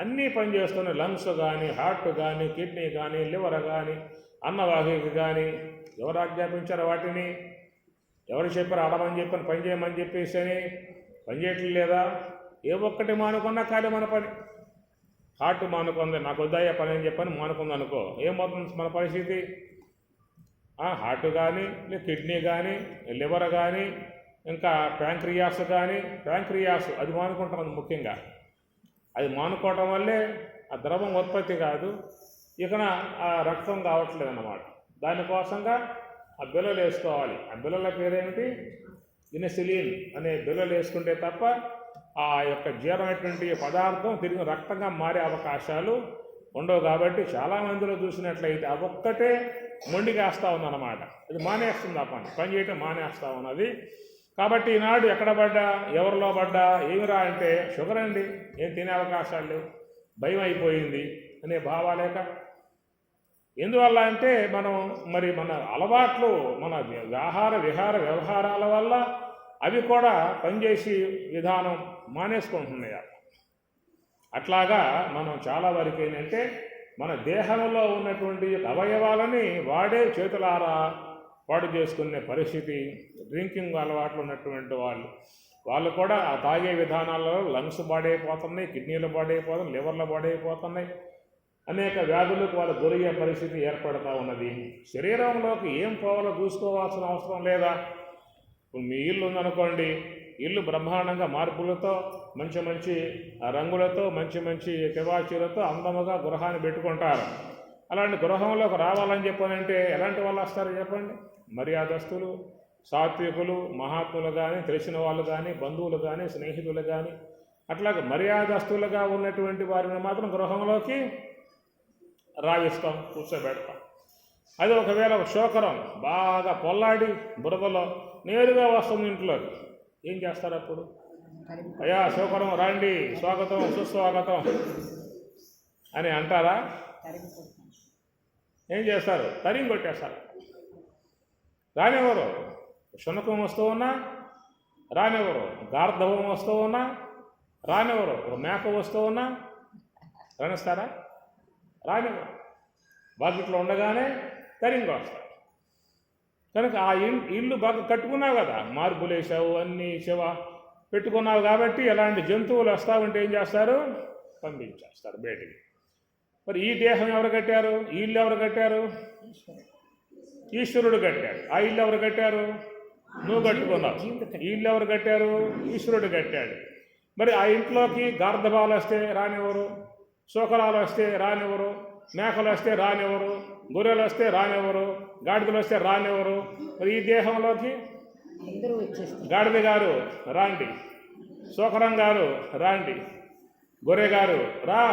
అన్నీ పనిచేస్తున్నాయి. లంగ్స్ కానీ, హార్ట్ కానీ, కిడ్నీ కానీ, లివర్ కానీ, అన్నవాహిక కానీ. ఎవరు ఆజ్ఞాపించారు వాటిని? ఎవరు చెప్పారు ఆడమని చెప్పని పని చేయమని చెప్పేసి అని? పని చేయట్లేదు లేదా? ఏ ఒక్కటి మానుకున్నా ఖాళీ మన పని. హార్ట్ మానుకుంది, నాకు వద్దయ్యా పని అని చెప్పని మానుకుంది అనుకో, ఏమవుతుంది మన పరిస్థితి? హార్ట్ కానీ, కిడ్నీ కానీ, లివర్ కానీ, ఇంకా ప్యాంక్రియాస్ కానీ. ప్యాంక్రియాస్ అది మానుకుంటాం ముఖ్యంగా. అది మానుకోవటం వల్లే ఆ ద్రవం ఉత్పత్తి కాదు, ఇకన ఆ రక్తం కావట్లేదు అన్నమాట. దానికోసంగా ఆ బిల్లలు వేసుకోవాలి. ఆ బిల్లల పేరేమిటి? ఇన్సులిన్ అనే బిల్లలు వేసుకుంటే తప్ప ఆ యొక్క జీర్ణమైనటువంటి పదార్థం తిరిగి రక్తంగా మారే అవకాశాలు ఉండవు. కాబట్టి చాలామందిలో చూసినట్లయితే ఆ ఒక్కటే మొండికేస్తూ ఉందన్నమాట. ఇది మానేస్తుంది, ఆ పని చేయటం మానేస్తూ ఉన్నది. కాబట్టి ఈనాడు ఎక్కడ పడ్డా, ఎవరిలో పడ్డా ఏమిరా అంటే షుగర్ అండి, ఏం తినే అవకాశాలు లేవు, భయం అయిపోయింది అనే భావాలేక. ఎందువల్ల అంటే మనం మన అలవాట్లు, మన ఆహార విహార వ్యవహారాల వల్ల అవి కూడా పనిచేసి విధానం మానేసుకుంటున్నాయి. అట్లాగా మనం చాలా వరకు ఏంటంటే మన దేహంలో ఉన్నటువంటి అవయవాలని వాడే చేతులారా పాడు చేసుకునే పరిస్థితి. డ్రింకింగ్ అలవాట్లు ఉన్నటువంటి వాళ్ళు కూడా ఆ తాగే విధానాలలో లంగ్స్ పాడైపోతున్నాయి, కిడ్నీలు పాడైపోతున్నాయి, లివర్లు పాడైపోతున్నాయి. అనేక వ్యాధులకు వాళ్ళు గురయ్యే పరిస్థితి ఏర్పడుతూ ఉన్నది. శరీరంలోకి ఏం పోవాలో చూసుకోవాల్సిన అవసరం లేదా? ఇప్పుడు మీ ఇల్లు ఉందనుకోండి, ఇల్లు బ్రహ్మాండంగా మార్పులతో, మంచి మంచి రంగులతో, మంచి మంచి తివాచీలతో అందముగా గృహాన్ని పెట్టుకుంటారు. అలాంటి గృహంలోకి రావాలని చెప్పానంటే ఎలాంటి వాళ్ళు వస్తారు చెప్పండి? మర్యాదస్తులు, సాత్వికులు, మహాత్ములు కానీ, తెలిసిన వాళ్ళు కానీ, బంధువులు కానీ, స్నేహితులు కానీ, అట్లాగే మర్యాదస్తులుగా ఉన్నటువంటి వారిని మాత్రం గృహంలోకి రావిస్తాం, కూర్చోబెడతాం. అది ఒకవేళ శోకరం బాగా పొల్లాడి బురదలో నేరుగా వస్తుంది ఇంట్లోకి, ఏం చేస్తారు అప్పుడు? అయ్యా శోకరం రండి, స్వాగతం సుస్వాగతం అని అంటారా? ఏం చేస్తారు? తరిగి కొట్టేస్తారు. రానివ్వరు. శునకం వస్తూ ఉన్నా రానివ్వరు, గార్ధవం వస్తూ ఉన్నా రానివ్వరు, మేక వస్తూ ఉన్నా రానిస్తారా? రానివ్వరు. బాధ్యతలో ఉండగానే తరిగి వస్తారు. కనుక ఆ ఇల్లు బాగా కట్టుకున్నావు కదా, మార్పులు వేసావు, అన్నీ శివ పెట్టుకున్నావు కాబట్టి ఎలాంటి జంతువులు వస్తూ ఉంటే ఏం చేస్తారు? పంపించేస్తారు బయటికి. మరి ఈ దేహం ఎవరు కట్టారు? ఈ ఇల్లు ఎవరు కట్టారు? ఈశ్వరుడు కట్టాడు. ఆ ఇల్లు ఎవరు కట్టారు? నువ్వు కట్టుకున్నావు. ఈ ఇల్లు ఎవరు కట్టారు? ఈశ్వరుడు కట్టాడు. మరి ఆ ఇంట్లోకి గార్ధబాలు వస్తే రానివ్వరు, శోకరాలు వస్తే రానివ్వరు, మేకలు వస్తే రానివ్వరు, గొర్రెలు వస్తే రానివ్వరు, గాడిదలు వస్తే రానివ్వరు. మరి ఈ దేహంలోకి గాడిద గారు రాండి, శోకరం గారు రాండి, గొర్రె గారు రా,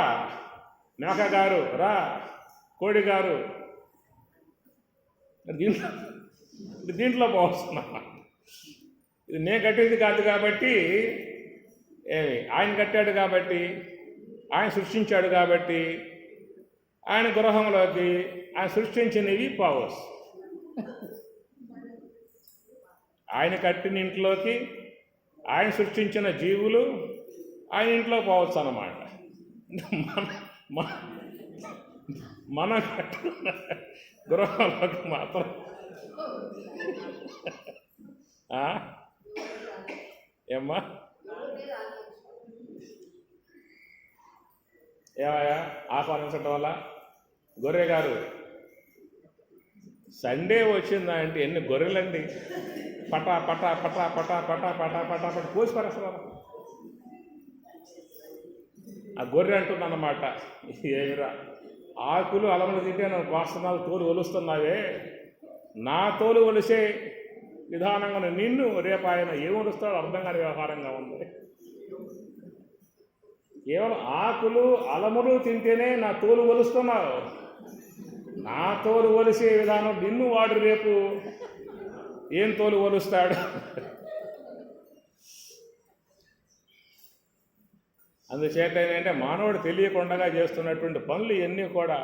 మేక గారు రా, కోడి గారు దీంట్లో పోస్తున్నా. ఇది నేను కట్టింది కాదు కాబట్టి, ఆయన కట్టాడు కాబట్టి, ఆయన సృష్టించాడు కాబట్టి, ఆయన గృహంలోకి ఆయన సృష్టించినవి పోవచ్చు. ఆయన కట్టిన ఇంట్లోకి ఆయన సృష్టించిన జీవులు ఆయన ఇంట్లో పోవచ్చు అన్నమాట. మన కట్టిన గృహంలోకి మాత్రం ఏమ్మా ఏమయ్యా ఆహ్వానించడం వల్ల గొర్రె గారు సండే వచ్చిందా అంటే ఎన్ని గొర్రెలండి, పటా పటా పటా పటా పటా పటా పటా పట కోసి పరేస్తారు. ఆ గొర్రె అంటుందన్నమాట, ఏమిరా ఆకులు అలములు తింటే నువ్వు కోస్తున్నావు, తోలు ఒలుస్తున్నావే, నా తోలు ఒలిసే విధానంగా నిన్ను రేపు ఆయన ఏం ఒలుస్తాడో అర్థం కాని వ్యవహారంగా ఉంది. కేవలం ఆకులు అలములు తింటేనే నా తోలు ఒలుస్తున్నావు, నా తోలు ఒలిసే విధానం నిన్ను వాడు రేపు ఏం తోలు ఒలుస్తాడు. అందుచేత ఏంటంటే మానవుడు తెలియకుండా చేస్తున్నటువంటి పనులు ఇవన్నీ కూడా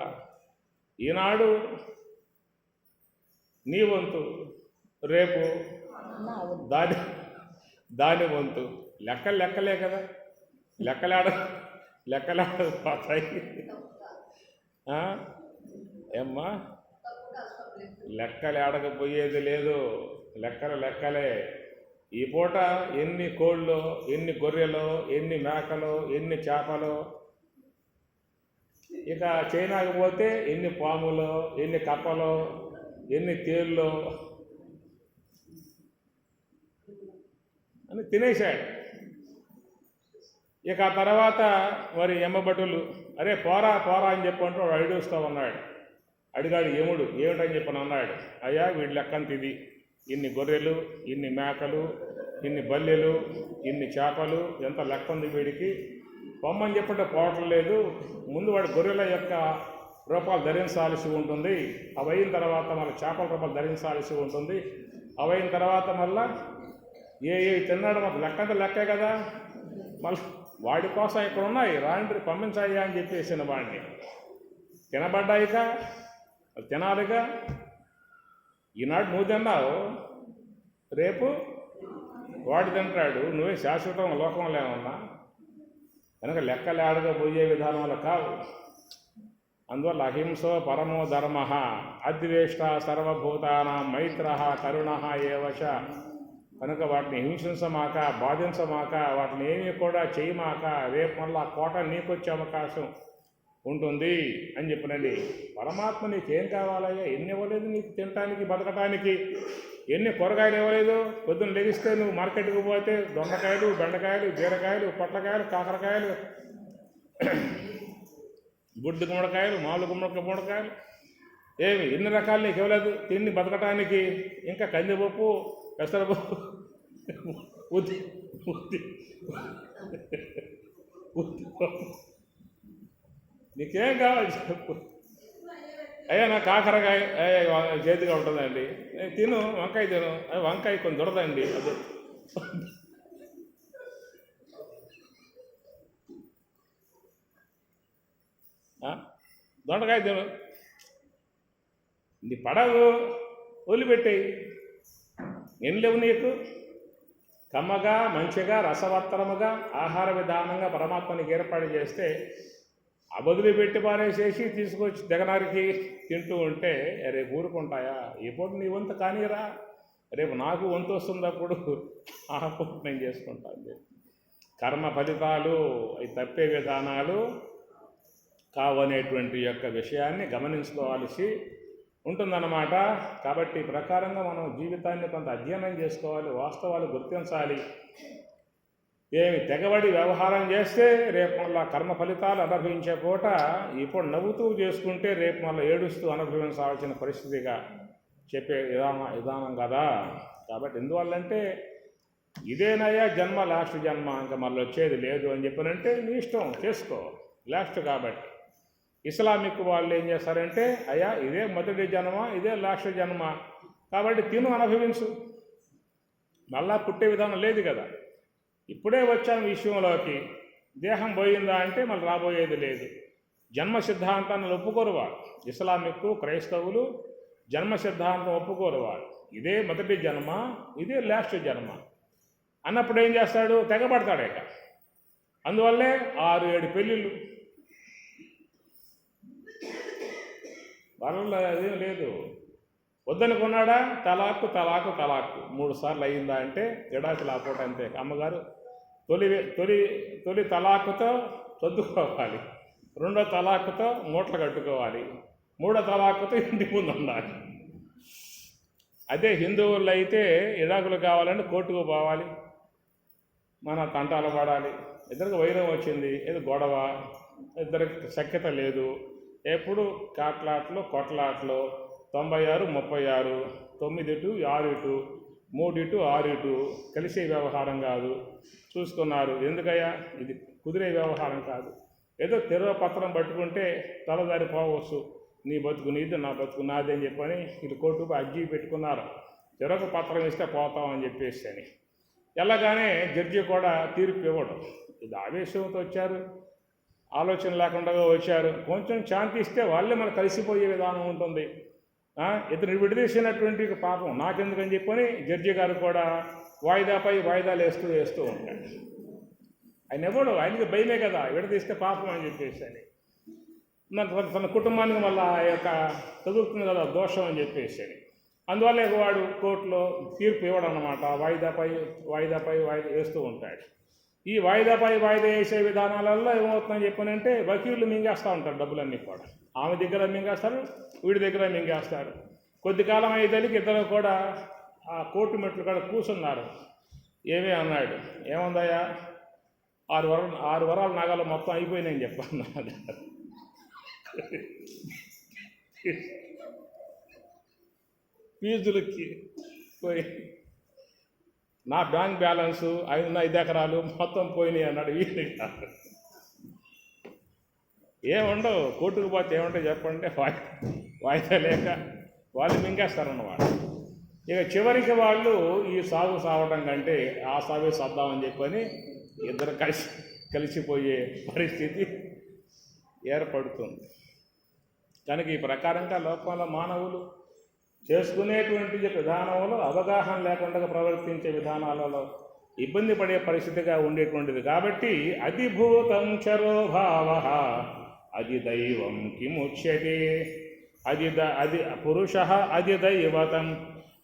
ఈనాడు నీ వంతు, రేపు దాని వంతు. లెక్కలే కదా, లెక్కలాడపోతాయి. ఏమ్మా, లెక్కలేడకపోయేది లేదు, లెక్కలే. ఈ పూట ఎన్ని కోళ్ళు, ఎన్ని గొర్రెలు, ఎన్ని మేకలు, ఎన్ని చేపలు, ఇక చైనాకి పోతే ఎన్ని పాములు, ఎన్ని కప్పలు, ఎన్ని తేళ్ళు అని తినేశాడు. ఇక ఆ తర్వాత మరి ఎమ్మబట్టులు, అరే పోరా అని చెప్పంటూ వాడు అడిగేస్తూ ఉన్నాడు. అడిగాడు యముడు, ఏమిటని చెప్పని అన్నాడు. అయ్యా వీడి లెక్కంత ఇది, ఇన్ని గొర్రెలు, ఇన్ని మేకలు, ఇన్ని బల్లెలు, ఇన్ని చేపలు, ఎంత లెక్క ఉంది వీడికి, పొమ్మని చెప్పంటే పోవటం లేదు. ముందు వాడు గొర్రెల యొక్క రూపాలు ధరించాల్సి ఉంటుంది, అవైన తర్వాత మళ్ళీ చేపల రూపాలు ధరించాల్సి ఉంటుంది, అవైన తర్వాత మళ్ళా ఏ తిన్నాడు మాకు లెక్కే కదా, మళ్ళీ వాడి కోసం ఇక్కడ ఉన్నాయి రాండ్రి పంపించాయ్యా అని చెప్పేసిన వాడిని. తినబడ్డాయిక తినాలిగా. ఈనాడు నువ్వు తిన్నావు, రేపు వాడు తింటాడు, నువ్వే శాశ్వతం లోకంలో ఏమన్నా. కనుక లెక్కలేడగా పోయే విధానంలో కావు. అందువల్ల అహింసో పరమో ధర్మ, అద్వేష్ట సర్వభూతానాం మైత్ర కరుణ ఏవశ. కనుక వాటిని హింసించమాక, బాధించమాక, వాటిని ఏమీ కూడా చేయమాక, రేపు మళ్ళా కోట నీకొచ్చే అవకాశం ఉంటుంది అని చెప్పినండి. పరమాత్మ నీకేం కావాలయ్యా, ఎన్ని ఇవ్వలేదు నీకు తినటానికి బతకటానికి, ఎన్ని కూరగాయలు ఇవ్వలేదు. పొద్దున్న లెగిస్తే నువ్వు మార్కెట్కి పోతే దొండకాయలు, బెండకాయలు, బీరకాయలు, పొట్లకాయలు, కాకరకాయలు, గుడ్డు గుమ్మడికాయలు, మామూలు గుమ్మడికాయలు, ఏమి ఎన్ని రకాలు నీకు ఇవ్వలేదు తిండి బతకటానికి. ఇంకా కందిపప్పు, పెసరపప్పు, ఉద్ది నీకేం కావాలి చెప్పు. అయ్యా నాకు కాకరకాయ చేతిగా ఉంటుందండి, నేను తిను, వంకాయ తిను, వంకాయ కొంచెం దొరదండి, అది దొండకాయ తిను, నీ పడవు వదిలిపెట్టేయి. ఏం లేవు నీకు. కమ్మగా, మంచిగా, రసవత్తరముగా ఆహార విధానంగా పరమాత్మనికి ఏర్పాటు చేస్తే ఆ వదిలిపెట్టి పారేసేసి తీసుకొచ్చి దిగనారికి తింటూ ఉంటే రేపు ఊరుకుంటాయా? ఇప్పుడు నీ వంతు కానీరా, రేపు నాకు వంతు వస్తుంది, అప్పుడు ఆ పూట నేను చేసుకుంటాను. కర్మ ఫలితాలు అవి తప్పే విధానాలు కావనేటువంటి యొక్క విషయాన్ని గమనించుకోవాల్సి ఉంటుందన్నమాట. కాబట్టి ఈ ప్రకారంగా మనం జీవితాన్ని కొంత అధ్యయనం చేసుకోవాలి, వాస్తవాలు గుర్తించాలి. ఏమి తెగబడి వ్యవహారం చేస్తే రేపు మళ్ళా కర్మ ఫలితాలు అనుభవించే పూట ఇప్పుడు నవ్వుతూ చేసుకుంటే రేపు మళ్ళీ ఏడుస్తూ అనుభవించాల్సిన పరిస్థితిగా చెప్పే విధానం కదా. కాబట్టి ఎందువల్లంటే ఇదేనయ్యా జన్మ, లాస్ట్ జన్మ, ఇంకా మళ్ళీ వచ్చేది లేదు అని చెప్పినంటే నీ ఇష్టం చేసుకో, లాస్ట్ కాబట్టి. ఇస్లామిక్ వాళ్ళు ఏం చేస్తారంటే అయ్యా ఇదే మొదటి జన్మ, ఇదే లాస్ట్ జన్మ, కాబట్టి తిను అనుభవించు, మళ్ళా పుట్టే విధానం లేదు కదా. ఇప్పుడే వచ్చాం విషయంలోకి, దేహం పోయిందా అంటే మళ్ళీ రాబోయేది లేదు. జన్మ సిద్ధాంతాన్ని ఒప్పుకోరు వాళ్ళు. ఇస్లామిక్, క్రైస్తవులు జన్మ సిద్ధాంతం ఒప్పుకోరు వాళ్ళు. ఇదే మొదటి జన్మ, ఇదే లాస్ట్ జన్మ అన్నప్పుడు ఏం చేస్తాడు, తెగబడతాడు ఇక. అందువల్లే 6-7 పెళ్ళిళ్ళు. వాళ్ళలో అదేం లేదు. వద్దనుకున్నాడా తలాక్కు 3 సార్లు అయ్యిందా అంటే ఎడాకులు ఆపోట అంతే. అమ్మగారు తొలి తలాక్కుతో చదువుకోవాలి, 2వ తలాక్కుతో మూటలు కట్టుకోవాలి, 3వ తలాక్కుతో ఇంటి ముందు ఉండాలి. అదే హిందువుల్లో అయితే విడాకులు కావాలంటే కోర్టుకు పోవాలి, మన తంటాలు పడాలి, ఇద్దరికి వైరం వచ్చింది, ఏదో గొడవ, ఇద్దరికి సఖ్యత లేదు, ఎప్పుడు కాట్లాట్లు కొట్లాట్లు, 96 36, 9 ఇటు 6 ఇటు, 3 ఇటు 6 ఇటు, కలిసే వ్యవహారం కాదు. చూసుకున్నారు, ఎందుకయ్యా ఇది కుదిరే వ్యవహారం కాదు. ఏదో తెరవ పత్రం పట్టుకుంటే తలదారి పోవచ్చు, నీ బతుకు నీది నా బతుకు నాది అని చెప్పని ఇటు కోర్టుకు అర్జీ పెట్టుకున్నారు. తెరవ పత్రం ఇస్తే పోతామని చెప్పేసి అని. ఎలాగానే జడ్జి కూడా తీర్పు ఇవ్వడం, ఇది ఆవేశంతో వచ్చారు, ఆలోచన లేకుండా వచ్చారు. కొంచెం శాంతి ఇస్తే వాళ్ళే మనకు కలిసిపోయే విధానం ఉంటుంది. ఇతను విడదీసినటువంటి పాపం నాకెందుకని చెప్పని జడ్జి గారు కూడా వాయిదాపై వాయిదాలు వేస్తూ ఉంటాడు. ఆయన ఎవడు, ఆయనకి భయమే కదా, విడదీస్తే పాపం అని చెప్పేసి అని. తన కుటుంబానికి వల్ల ఆ యొక్క తగులుతుంది కదా దోషం అని చెప్పేసి అని. అందువల్ల వాడు కోర్టులో తీర్పు ఇవ్వడం అన్నమాట. వాయిదాపై వాయిదా వేస్తూ ఉంటాడు. ఈ వాయిదాపై వాయిదా వేసే విధానాలలో ఏమవుతుందని చెప్పనంటే వకీళ్ళు మింగేస్తూ ఉంటారు డబ్బులన్నీ కూడా. ఆమె దగ్గర మింగేస్తారు, వీడి దగ్గర మింగేస్తారు. కొద్ది కాలం అయ్యేదానికి ఇద్దరు కూడా ఆ కోర్టు మెట్లు కూడా కూర్చున్నారు. ఏమీ అన్నాడు, ఏముందయ్యా 6 వరాల నగలు మొత్తం అయిపోయినాయని చెప్పాను. ఫీజులకి పోయి నా బ్యాంక్ బ్యాలెన్సు 5 ఎకరాలు మొత్తం పోయినాయి అన్నాడు. వీళ్ళు ఏముండవు, కోర్టుకు పోతే ఏముంటాయి చెప్పండి, వాయిదా లేక వాళ్ళు మింగేస్తారన్నమాట. ఇక చివరికి వాళ్ళు ఈ సాగు సావడం కంటే ఆ సాగే సద్దామని చెప్పని ఇద్దరు కలిసిపోయే పరిస్థితి ఏర్పడుతుంది. కనుక ఈ ప్రకారంగా లోకంలో మానవులు చేసుకునేటువంటి విధానంలో అవగాహన లేకుండా ప్రవర్తించే విధానాలలో ఇబ్బంది పడే పరిస్థితిగా ఉండేటువంటిది. కాబట్టి అధిభూతం చరోభావ అది దైవం కిముచ్యతే, అది పురుష అది దైవతం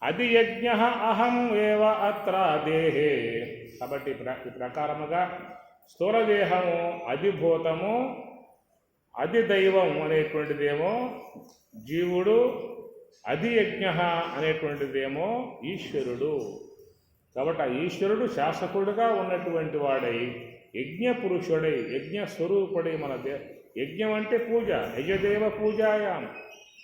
అది యజ్ఞ అహం ఏవ అత్ర దేహే. కాబట్టి ఈ ప్రకారముగా స్థూలదేహము అధిభూతము, అది దైవం అనేటువంటిదేమో జీవుడు, అది యజ్ఞ అనేటువంటిదేమో ఈశ్వరుడు. కాబట్టి ఆ ఈశ్వరుడు శాసకుడుగా ఉన్నటువంటి వాడై యజ్ఞపురుషుడై యజ్ఞస్వరూపుడై మన యజ్ఞం అంటే పూజ, యజదేవ పూజాయాం,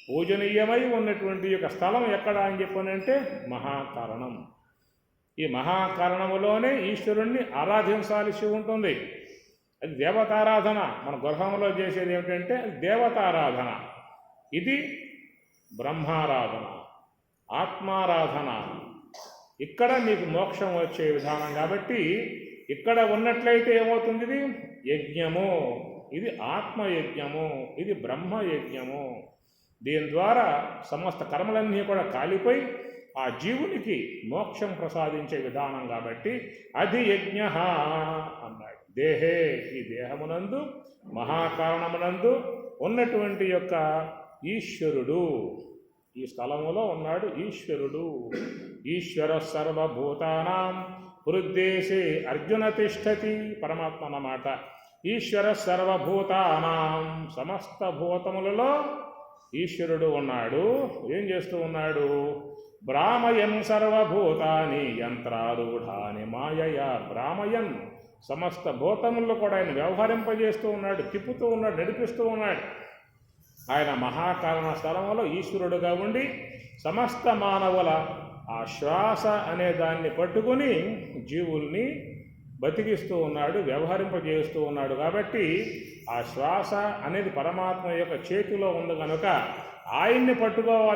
పూజనీయమై ఉన్నటువంటి యొక్క స్థలం ఎక్కడ అని చెప్పనంటే మహాకారణం. ఈ మహాకారణములోనే ఈశ్వరుణ్ణి ఆరాధించాల్సి ఉంటుంది. అది దేవతారాధన. మన గృహంలో చేసేది ఏమిటంటే దేవతారాధన. ఇది బ్రహ్మారాధన, ఆత్మారాధన. ఇక్కడ మీకు మోక్షం వచ్చే విధానం. కాబట్టి ఇక్కడ ఉన్నట్లయితే ఏమవుతుంది, ఇది యజ్ఞము, ఇది ఆత్మయజ్ఞము, ఇది బ్రహ్మయజ్ఞము. దీని ద్వారా సమస్త కర్మలన్నీ కూడా కాలిపోయి ఆ జీవునికి మోక్షం ప్రసాదించే విధానం. కాబట్టి అది యజ్ఞ అన్నాడు. దేహే, ఈ దేహమునందు మహాకారణమునందు ఉన్నటువంటి యొక్క ఈశ్వరుడు, ఈ స్థలములో ఉన్నాడు ఈశ్వరుడు. ఈశ్వర సర్వభూతానాం హృద్దేశే అర్జున తిష్టతి. పరమాత్మ అన్నమాట. ఈశ్వర సర్వభూతానాం, సమస్త భూతములలో ఈశ్వరుడు ఉన్నాడు. ఏం చేస్తూ ఉన్నాడు, భ్రామయన్ సర్వభూతాని యంత్రారూఢాని మాయయా. భ్రామయన్, సమస్త భూతముల్లో కూడా ఆయన వ్యవహరింపజేస్తూ ఉన్నాడు, తిప్పుతూ ఉన్నాడు, నడిపిస్తూ ఉన్నాడు. ఆయన మహాకారణ స్థలంలో ఈశ్వరుడుగా ఉండి సమస్త మానవుల ఆ శ్వాస అనే దాన్ని పట్టుకుని జీవుల్ని బతికిస్తూ ఉన్నాడు, వ్యవహరింపజేస్తూ ఉన్నాడు. కాబట్టి ఆ శ్వాస అనేది పరమాత్మ యొక్క చేతిలో ఉంది కనుక ఆయన్ని పట్టుకోవాలి.